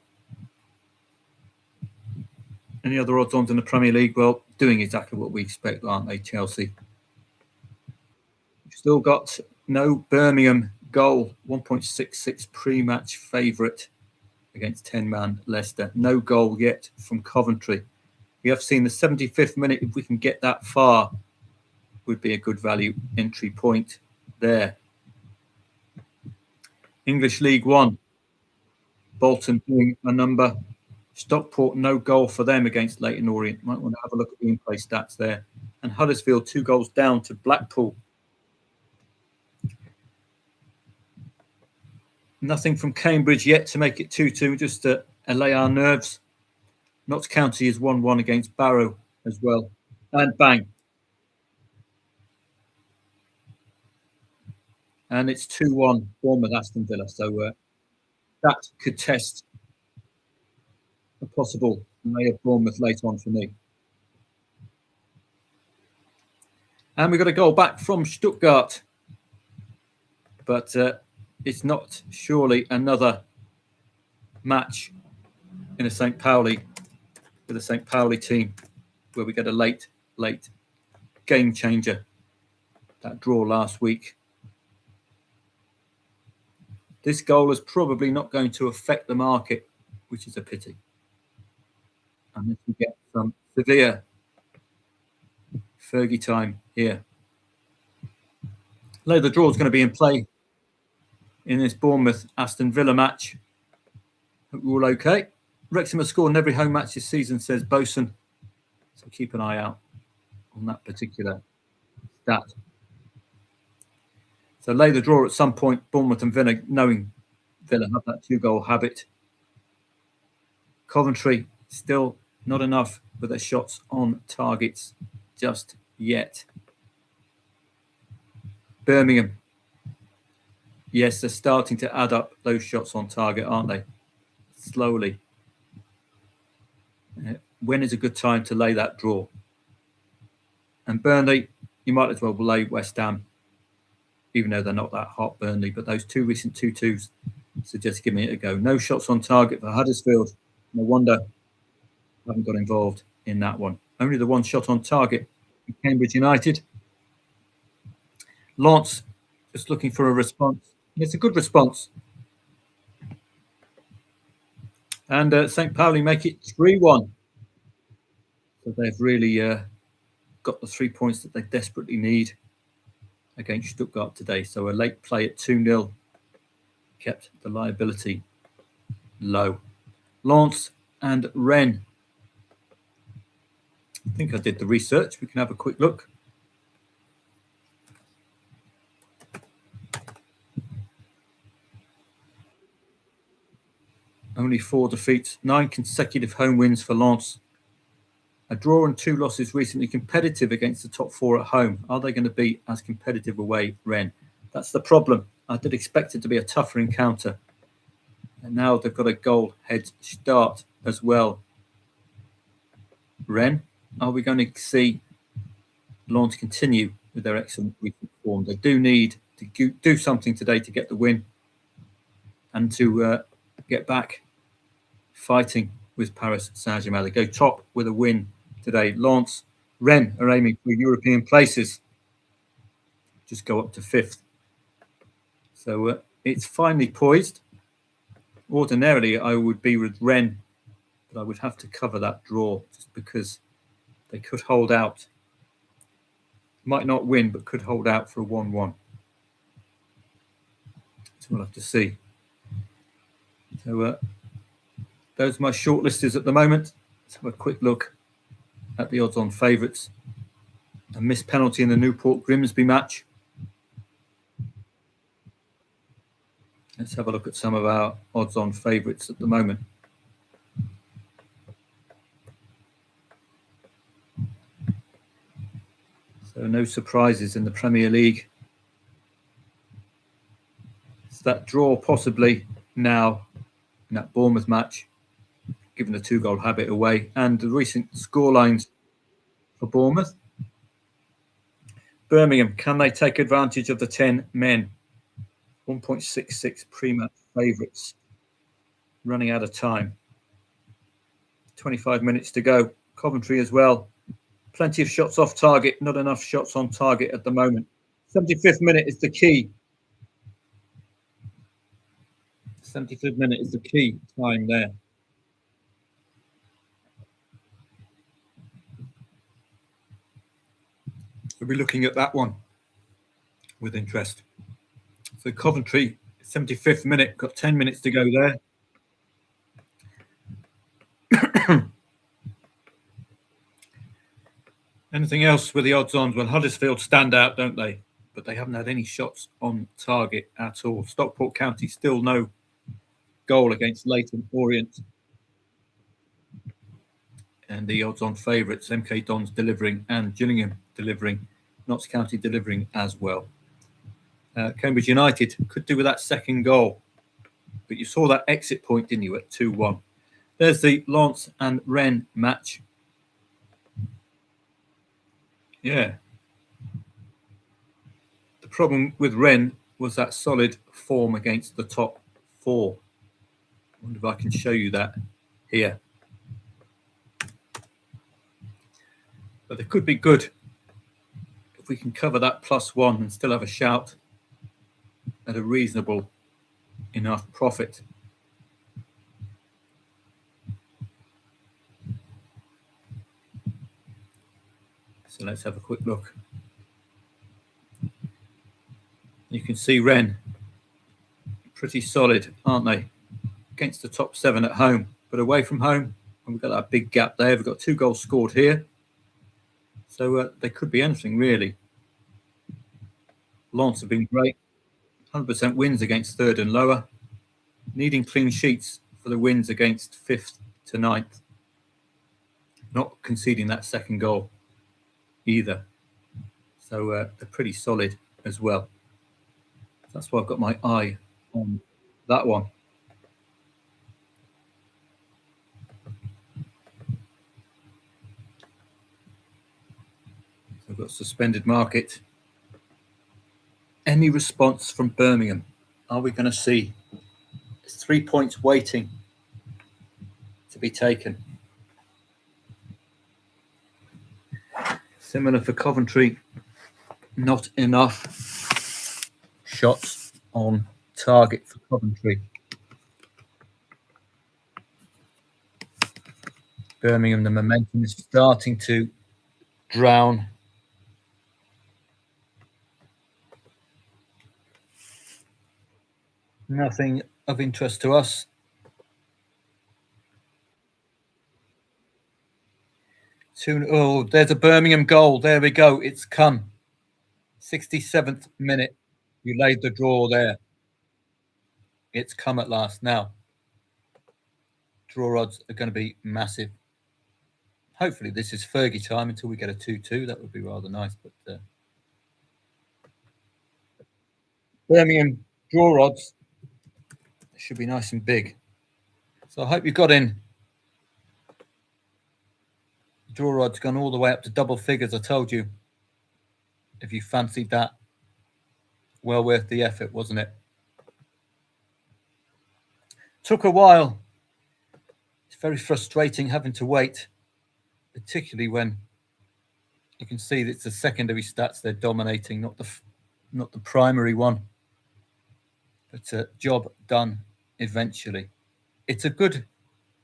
Any other odds-ons in the Premier League? Well, doing exactly what we expect, aren't they, Chelsea? Still got no Birmingham goal. 1.66 pre-match favourite against 10-man Leicester. No goal yet from Coventry. We have seen the 75th minute. If we can get that far, would be a good value entry point there. English League One, Bolton doing a number. Stockport, no goal for them against Leyton Orient. Might want to have a look at the in-play stats there. And Huddersfield, 2 goals down to Blackpool. Nothing from Cambridge yet to make it 2-2, just to allay our nerves. Notts County is 1-1 against Barrow as well. And bang. And it's 2-1 Bournemouth Aston Villa. So that could test a possible lay of Bournemouth later on for me. And we got a goal back from Stuttgart. But it's not surely another match in a St. Pauli with a St. Pauli team where we get a late game changer. That draw last week. This goal is probably not going to affect the market, which is a pity. Unless we get some severe Fergie time here. Although the draw is going to be in play in this Bournemouth Aston Villa match. Hope we're all okay. Wrexham has scored in every home match this season, says Bosun. So keep an eye out on that particular stat. So lay the draw at some point, Bournemouth and Villa, knowing Villa have that 2-goal habit. Coventry, still not enough with their shots on targets just yet. Birmingham, yes, they're starting to add up those shots on target, aren't they? Slowly. When is a good time to lay that draw? And Burnley, you might as well lay West Ham, even though they're not that hot, Burnley. But those 2 recent 2-2s suggest giving it a go. No shots on target for Huddersfield. No wonder I haven't got involved in that one. Only the 1 shot on target in Cambridge United. Lance, just looking for a response. It's a good response. And St. Pauli make it 3-1. So they've really got the 3 points that they desperately need against Stuttgart today. So a late play at 2-0 kept the liability low. Lens and Rennes. I think I did the research. We can have a quick look. Only 4 defeats, 9 consecutive home wins for Lens. A draw and 2 losses recently, competitive against the top 4 at home. Are they going to be as competitive away, Rennes? That's the problem. I did expect it to be a tougher encounter. And now they've got a goal head start as well. Rennes, are we going to see Lens continue with their excellent recent form? They do need to do something today to get the win and to get back fighting with Paris Saint-Germain. They go top with a win today. Lens, Rennes are aiming for European places. Just go up to 5th. So it's finely poised. Ordinarily, I would be with Rennes, but I would have to cover that draw just because they could hold out. Might not win, but could hold out for a 1-1. So we'll have to see. So those are my shortlisters at the moment. Let's have a quick look at the odds-on favourites. A missed penalty in the Newport-Grimsby match. Let's have a look at some of our odds-on favourites at the moment. So no surprises in the Premier League. So that draw possibly now in that Bournemouth match, given the 2-goal habit away, and the recent scorelines for Bournemouth. Birmingham, can they take advantage of the 10 men? 1.66 pre-match favourites. Running out of time. 25 minutes to go. Coventry as well. Plenty of shots off target, not enough shots on target at the moment. 75th minute is the key. 75th minute is the key time there. We'll be looking at that one with interest. So Coventry, 75th minute, got 10 minutes to go there. Anything else with the odds-ons? Well, Huddersfield stand out, don't they? But they haven't had any shots on target at all. Stockport County still no goal against Leyton Orient. And the odds-on favourites, MK Dons delivering and Gillingham delivering, Notts County delivering as well. Cambridge United could do with that second goal. But you saw that exit point, didn't you, at 2-1. There's the Lens and Rennes match. Yeah. The problem with Rennes was that solid form against the top four. I wonder if I can show you that here. But they could be good if we can cover that +1 and still have a shout at a reasonable enough profit. So let's have a quick look. You can see Rennes pretty solid, aren't they? Against the top 7 at home, but away from home, and we've got that big gap there. We've got 2 goals scored here. So they could be anything, really. Lens have been great. 100% wins against 3rd and lower. Needing clean sheets for the wins against 5th to 9th. Not conceding that second goal either. So they're pretty solid as well. That's why I've got my eye on that one. So I've got suspended market. Any response from Birmingham? Are we going to see? There's 3 points waiting to be taken. Similar for Coventry, not enough shots on target for Coventry. Birmingham, the momentum is starting to drown. Nothing of interest to us. Oh, there's a Birmingham goal. There we go. It's come. 67th minute. You laid the draw there. It's come at last. Now, draw odds are going to be massive. Hopefully, this is Fergie time until we get a 2-2. That would be rather nice. But Birmingham draw odds should be nice and big. So I hope you got in. Draw odds gone all the way up to double figures. I told you. If you fancied that, well worth the effort, wasn't it? Took a while. It's very frustrating having to wait, particularly when you can see that it's the secondary stats they're dominating, not the primary one. But job done eventually. It's a good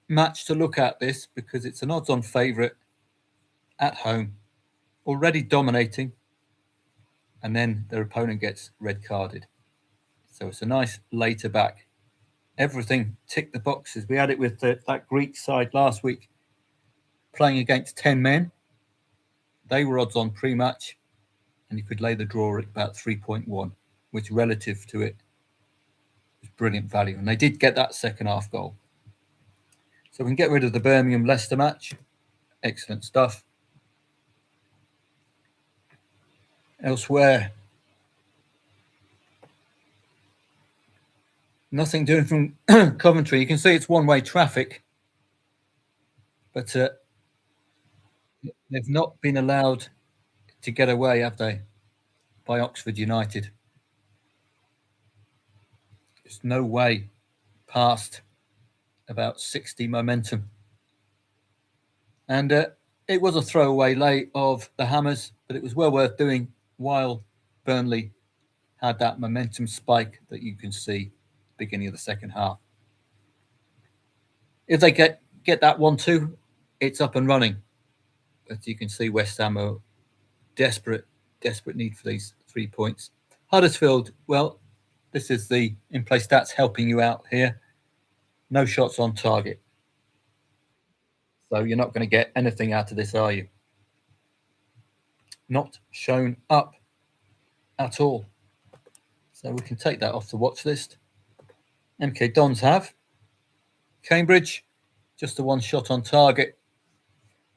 match to look at this because it's an odds-on favourite at home, already dominating, and then their opponent gets red carded. So it's a nice later back. Everything ticked the boxes. We had it with that Greek side last week playing against 10 men. They were odds on pre-match, and you could lay the draw at about 3.1, which relative to it was brilliant value. And they did get that second half goal. So we can get rid of the Birmingham-Leicester match. Excellent stuff. Elsewhere, nothing doing from Coventry. You can see it's one-way traffic, but they've not been allowed to get away, have they, by Oxford United? There's no way past about 60 momentum. And it was a throwaway lay of the Hammers, but it was well worth doing while Burnley had that momentum spike that you can see beginning of the second half. If they get that 1-2, it's up and running. But you can see West Ham are desperate desperate need for these 3 points. Huddersfield, well, this is the in-play stats helping you out here. No shots on target. So you're not going to get anything out of this, are you? Not shown up at all. So we can take that off the watch list. MK Dons have. Cambridge, just the 1 shot on target.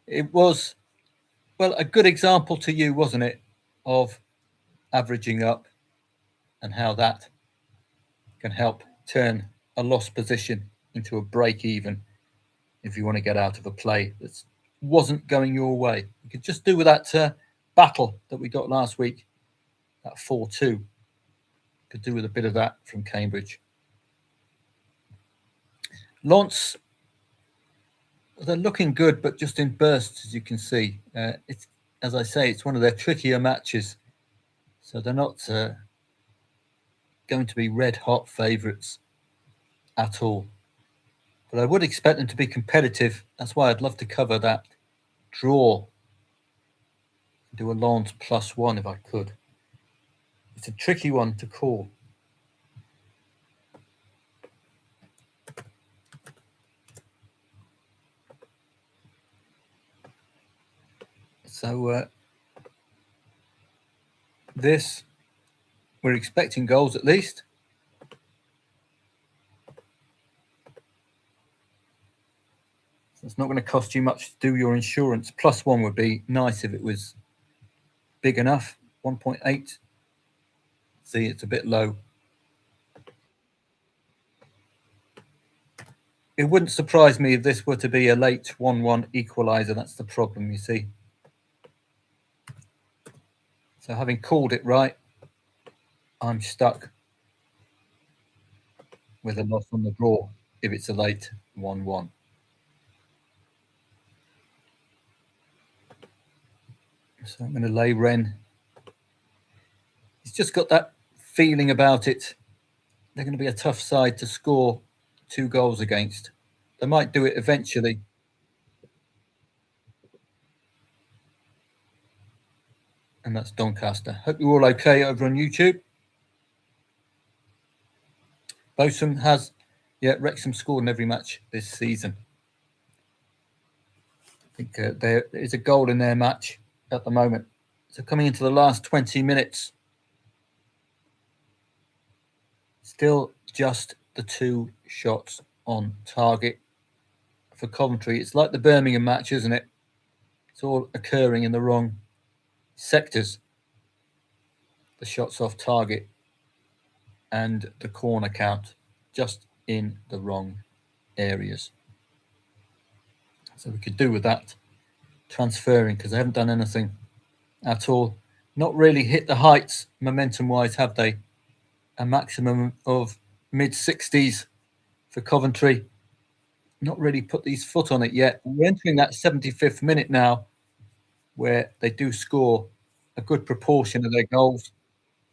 It was, well, a good example to you, wasn't it, of averaging up and how that can help turn a lost position into a break even if you want to get out of a play that wasn't going your way. You could just do with that battle that we got last week, that 4-2. Could do with a bit of that from Cambridge. Lens, they're looking good, but just in bursts, as you can see. It's, as I say, it's one of their trickier matches. So they're not going to be red-hot favourites at all. But I would expect them to be competitive. That's why I'd love to cover that draw. Do a Lens +1 if I could. It's a tricky one to call. So this, we're expecting goals at least. So it's not going to cost you much to do your insurance. +1 would be nice if it was big enough. 1.8. See, it's a bit low. It wouldn't surprise me if this were to be a late 1-1 equaliser. That's the problem, you see. So having called it right, I'm stuck with a loss on the draw if it's a late 1-1. So I'm going to lay Wren. He's just got that feeling about it. They're going to be a tough side to score 2 goals against. They might do it eventually. And that's Doncaster. Hope you're all okay over on YouTube. Bosun has, yeah, Wrexham scored in every match this season. I think there is a goal in their match at the moment. So coming into the last 20 minutes, still just the 2 shots on target for Coventry. It's like the Birmingham match, isn't it? It's all occurring in the wrong sectors. The shots off target and the corner count just in the wrong areas. So we could do with that transferring because they haven't done anything at all. Not really hit the heights momentum-wise, have they? A maximum of mid-60s for Coventry. Not really put these foot on it yet. We're entering that 75th minute now where they do score a good proportion of their goals,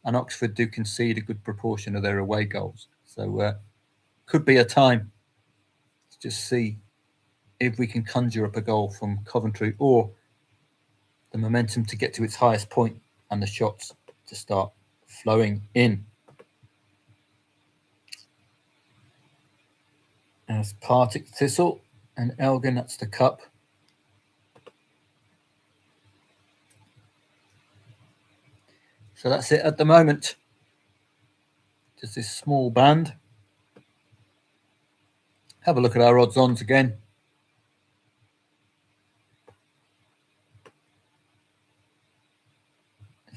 and Oxford do concede a good proportion of their away goals. So could be a time to just see if we can conjure up a goal from Coventry or the momentum to get to its highest point and the shots to start flowing in. As Partick Thistle and Elgin, that's the cup. So that's it at the moment. Just this small band. Have a look at our odds-ons again.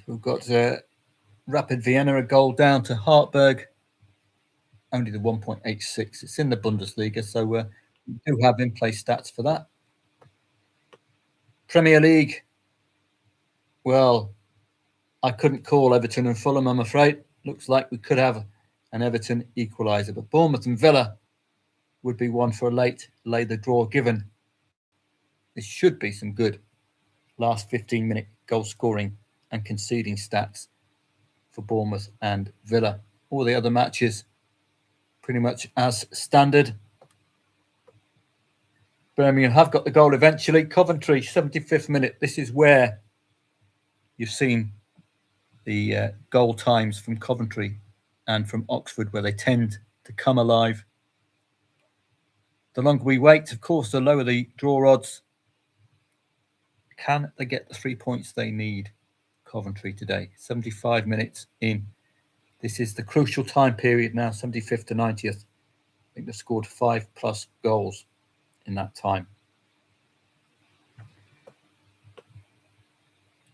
We've got Rapid Vienna a goal down to Hartberg. Only the 1.86. It's in the Bundesliga, so we do have in-play stats for that. Premier League. Well, I couldn't call Everton and Fulham, I'm afraid. Looks like we could have an Everton equaliser, but Bournemouth and Villa would be one for a late lay the draw given. There should be some good last 15-minute goal scoring and conceding stats for Bournemouth and Villa. All the other matches pretty much as standard. Birmingham have got the goal eventually. Coventry, 75th minute. This is where you've seen the goal times from Coventry and from Oxford, where they tend to come alive. The longer we wait, of course, the lower the draw odds. Can they get the 3 points they need, Coventry, today? 75 minutes in. This is the crucial time period now, 75th to 90th. I think they scored 5+ goals in that time.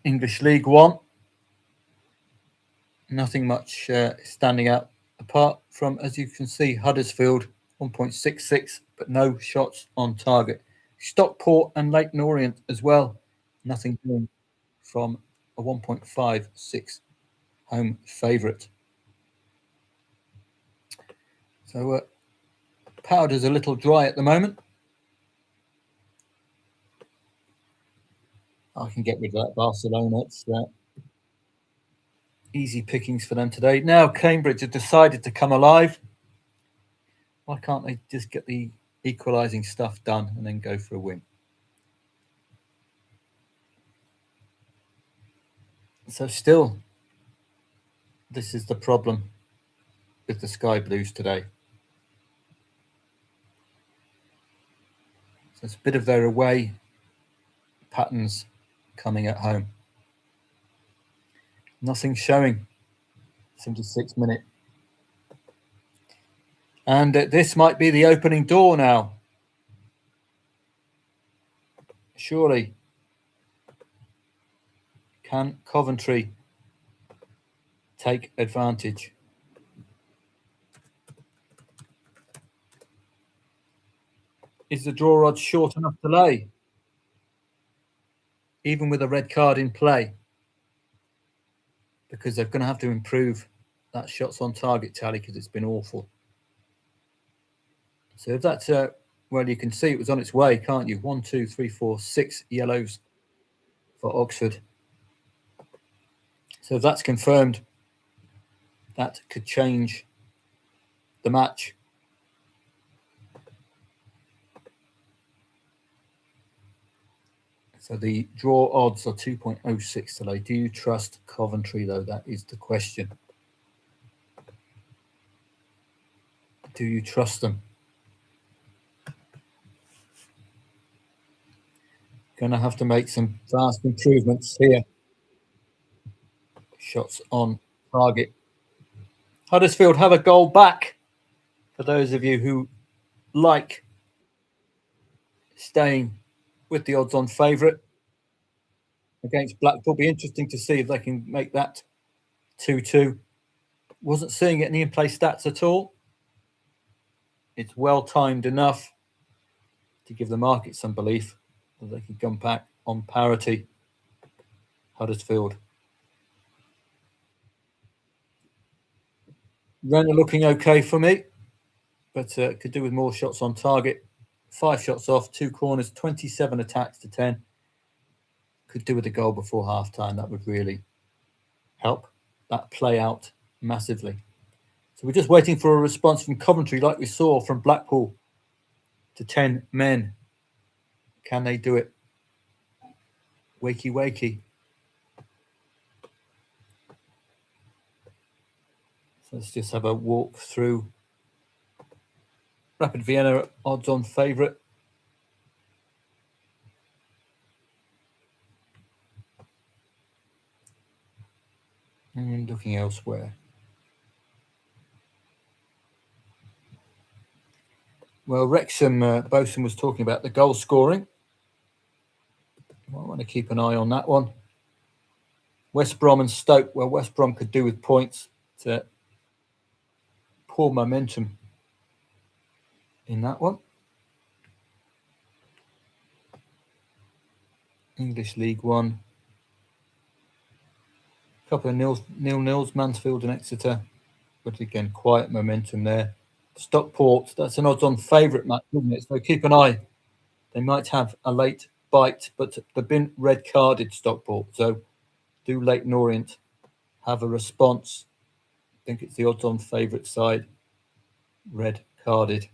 English League One. Nothing much standing out apart from, as you can see, Huddersfield 1.66, but no shots on target. Stockport and Leyton Orient as well. Nothing doing from a 1.56 home favourite. So powder's a little dry at the moment. I can get rid of that Barcelona. It's easy pickings for them today. Now Cambridge have decided to come alive. Why can't they just get the equalising stuff done and then go for a win? So still, this is the problem with the Sky Blues today. So it's a bit of their away patterns coming at home. Nothing showing. 76 minute. And this might be the opening door now. Surely. Can Coventry take advantage? Is the draw odds short enough to lay? Even with a red card in play? Because they're going to have to improve that shots on target tally because it's been awful. So if that's, well, you can see it was on its way, can't you? 1, 2, 3, 4, 6 yellows for Oxford. So if that's confirmed, that could change the match. So the draw odds are 2.06 today. Do you trust Coventry, though? That is the question. Do you trust them? Going to have to make some vast improvements here. Shots on target. Huddersfield have a goal back. For those of you who like staying with the odds on favourite against Blackpool, be interesting to see if they can make that 2-2. Wasn't seeing any in-play stats at all. It's well timed enough to give the market some belief that they can come back on parity. Huddersfield. Renner looking okay for me, but could do with more shots on target. 5 shots off, 2 corners, 27 attacks to 10. Could do with a goal before half-time. That would really help that play out massively. So we're just waiting for a response from Coventry, like we saw from Blackpool to 10 men. Can they do it? Wakey, wakey. So let's just have a walk through. Rapid Vienna odds on favourite. And looking elsewhere. Well, Wrexham, Bosun was talking about the goal scoring. I want to keep an eye on that one. West Brom and Stoke. Well, West Brom could do with points to poor momentum in that one. English League One. A couple of nil-nils, Mansfield and Exeter. But again, quiet momentum there. Stockport, that's an odds-on favourite match, isn't it? So keep an eye. They might have a late bite, but they've been red-carded, Stockport. So do Leyton Orient have a response? I think it's the odds-on favourite side. Red-carded.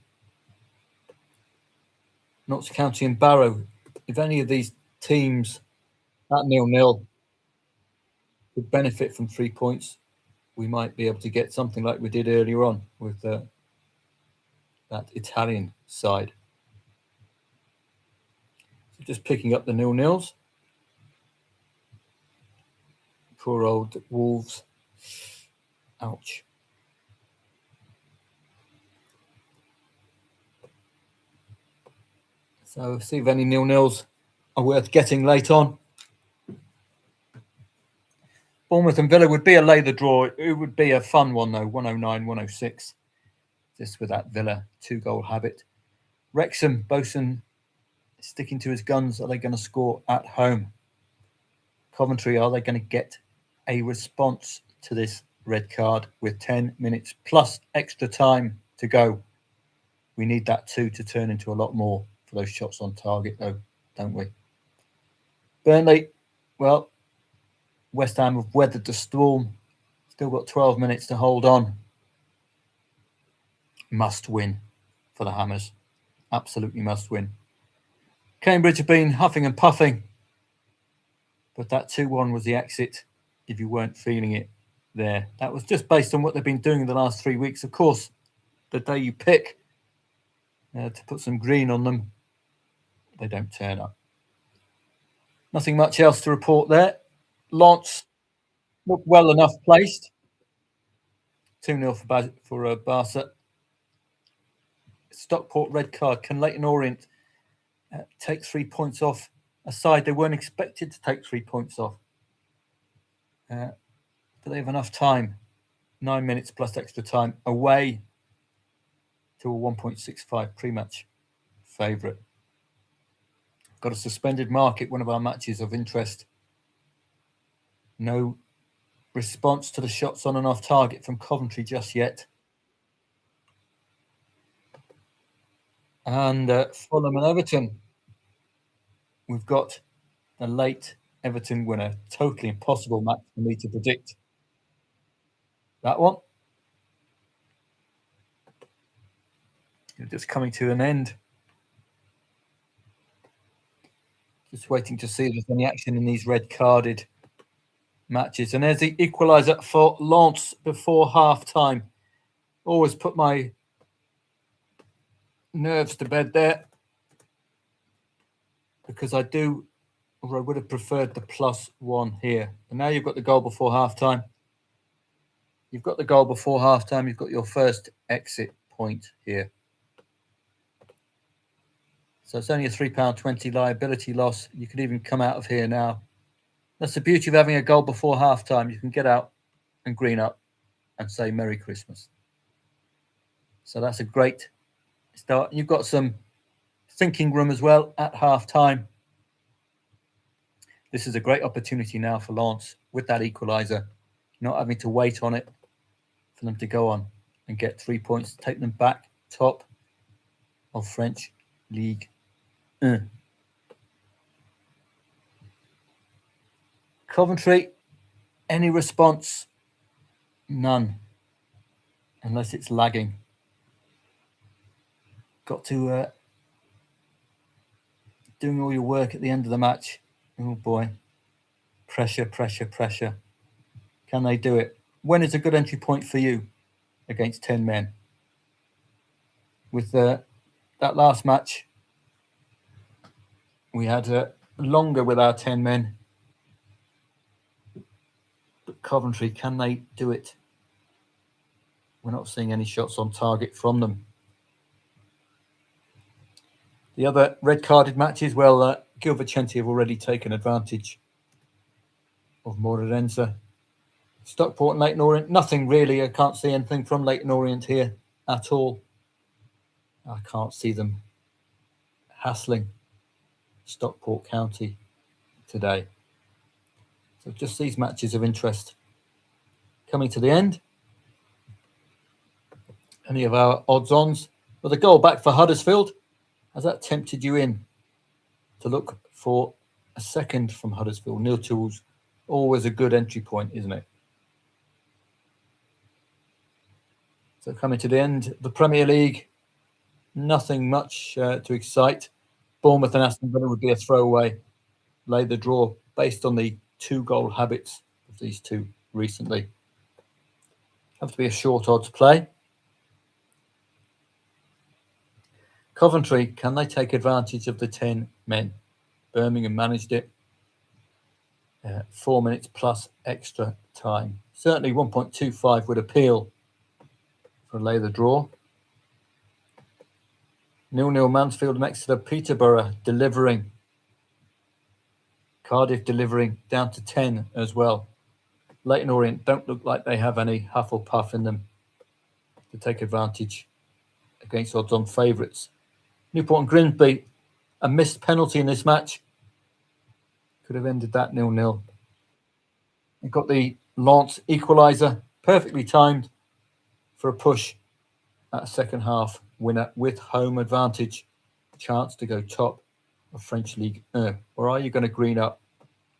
Notts County and Barrow. If any of these teams at 0-0, could benefit from 3 points. We might be able to get something like we did earlier on with that Italian side. So just picking up the 0-0s. Poor old Wolves. Ouch. So see if any 0-0s are worth getting late on. Bournemouth and Villa would be a lay the draw. It would be a fun one though, 109, 106. Just with that Villa 2-goal habit. Wrexham, Bosun sticking to his guns. Are they going to score at home? Coventry, are they going to get a response to this red card with 10 minutes plus extra time to go? We need that too to turn into a lot more for those shots on target though, don't we? Burnley, well, West Ham have weathered the storm. Still got 12 minutes to hold on. Must win for the Hammers. Absolutely must win. Cambridge have been huffing and puffing. But that 2-1 was the exit if you weren't feeling it there. That was just based on what they've been doing in the last 3 weeks. Of course, the day you pick to put some green on them, they don't turn up. Nothing much else to report there. Lance looked well enough placed. 2-0 for Barca. Stockport red card. Can Leyton Orient take 3 points off a side they weren't expected to take 3 points off? Do they have enough time? 9 minutes plus extra time away to a 1.65 pre-match favourite. Got a suspended market, one of our matches of interest. No response to the shots on and off target from Coventry just yet. And Fulham and Everton. We've got the late Everton winner. Totally impossible match for me to predict. That one. Just coming to an end. Just waiting to see if there's any action in these red-carded matches. And there's the equaliser for Lens before half-time. Always put my nerves to bed there. Because I would have preferred the +1 here. And now you've got the goal before half-time. You've got the goal before half-time. You've got your first exit point here. So it's only a £3.20 liability loss. You could even come out of here now. That's the beauty of having a goal before half-time. You can get out and green up and say Merry Christmas. So that's a great start. You've got some thinking room as well at half-time. This is a great opportunity now for Lens with that equaliser, not having to wait on it for them to go on and get 3 points, take them back top of French League 1. Coventry, any response? None, unless it's lagging. Got to doing all your work at the end of the match. Oh boy, pressure. Can they do it? When is a good entry point for you against 10 men? With that last match, we had longer with our 10 men. But Coventry, can they do it? We're not seeing any shots on target from them. The other red-carded matches, well, Gil Vicente have already taken advantage of Moreirense. Stockport and Leyton Orient, nothing really. I can't see anything from Leyton Orient here at all. I can't see them hassling Stockport County today. So just these matches of interest. Coming to the end. Any of our odds-ons? Well, the goal back for Huddersfield. Has that tempted you in to look for a second from Huddersfield? Nil tools, always a good entry point, isn't it? So coming to the end, the Premier League, nothing much to excite. Bournemouth and Aston Villa would be a throwaway. Lay the draw based on the 2-goal habits of these two recently. Have to be a short odds play. Coventry, can they take advantage of the 10 men? Birmingham managed it. 4 minutes plus extra time. Certainly 1.25 would appeal for a lay the draw. 0-0 Mansfield and Exeter. Peterborough delivering. Cardiff delivering down to 10 as well. Leyton Orient don't look like they have any huff or puff in them to take advantage against odds-on favourites. Newport and Grimsby, a missed penalty in this match. Could have ended that 0-0. They've got the Lance equaliser, perfectly timed for a push at a second half winner with home advantage. Chance to go top of French League 1. Or are you going to green up,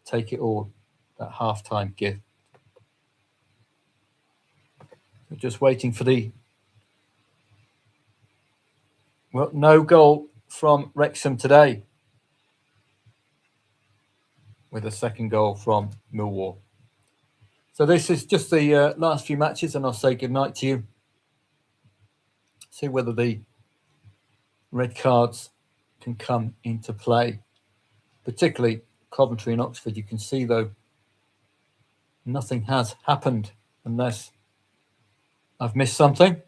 take it all, that half-time gift? So just waiting for the... Well, no goal from Wrexham today, with a second goal from Millwall. So this is just the last few matches, and I'll say goodnight to you. See whether the red cards can come into play, particularly Coventry and Oxford. You can see, though, nothing has happened unless I've missed something.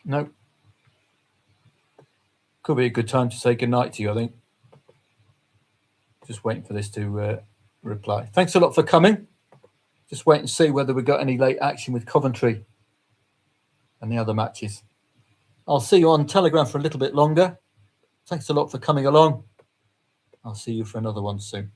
No. Could be a good time to say goodnight to you, I think. Just waiting for this to reply. Thanks a lot for coming. Just wait and see whether we've got any late action with Coventry and the other matches. I'll see you on Telegram for a little bit longer. Thanks a lot for coming along. I'll see you for another one soon.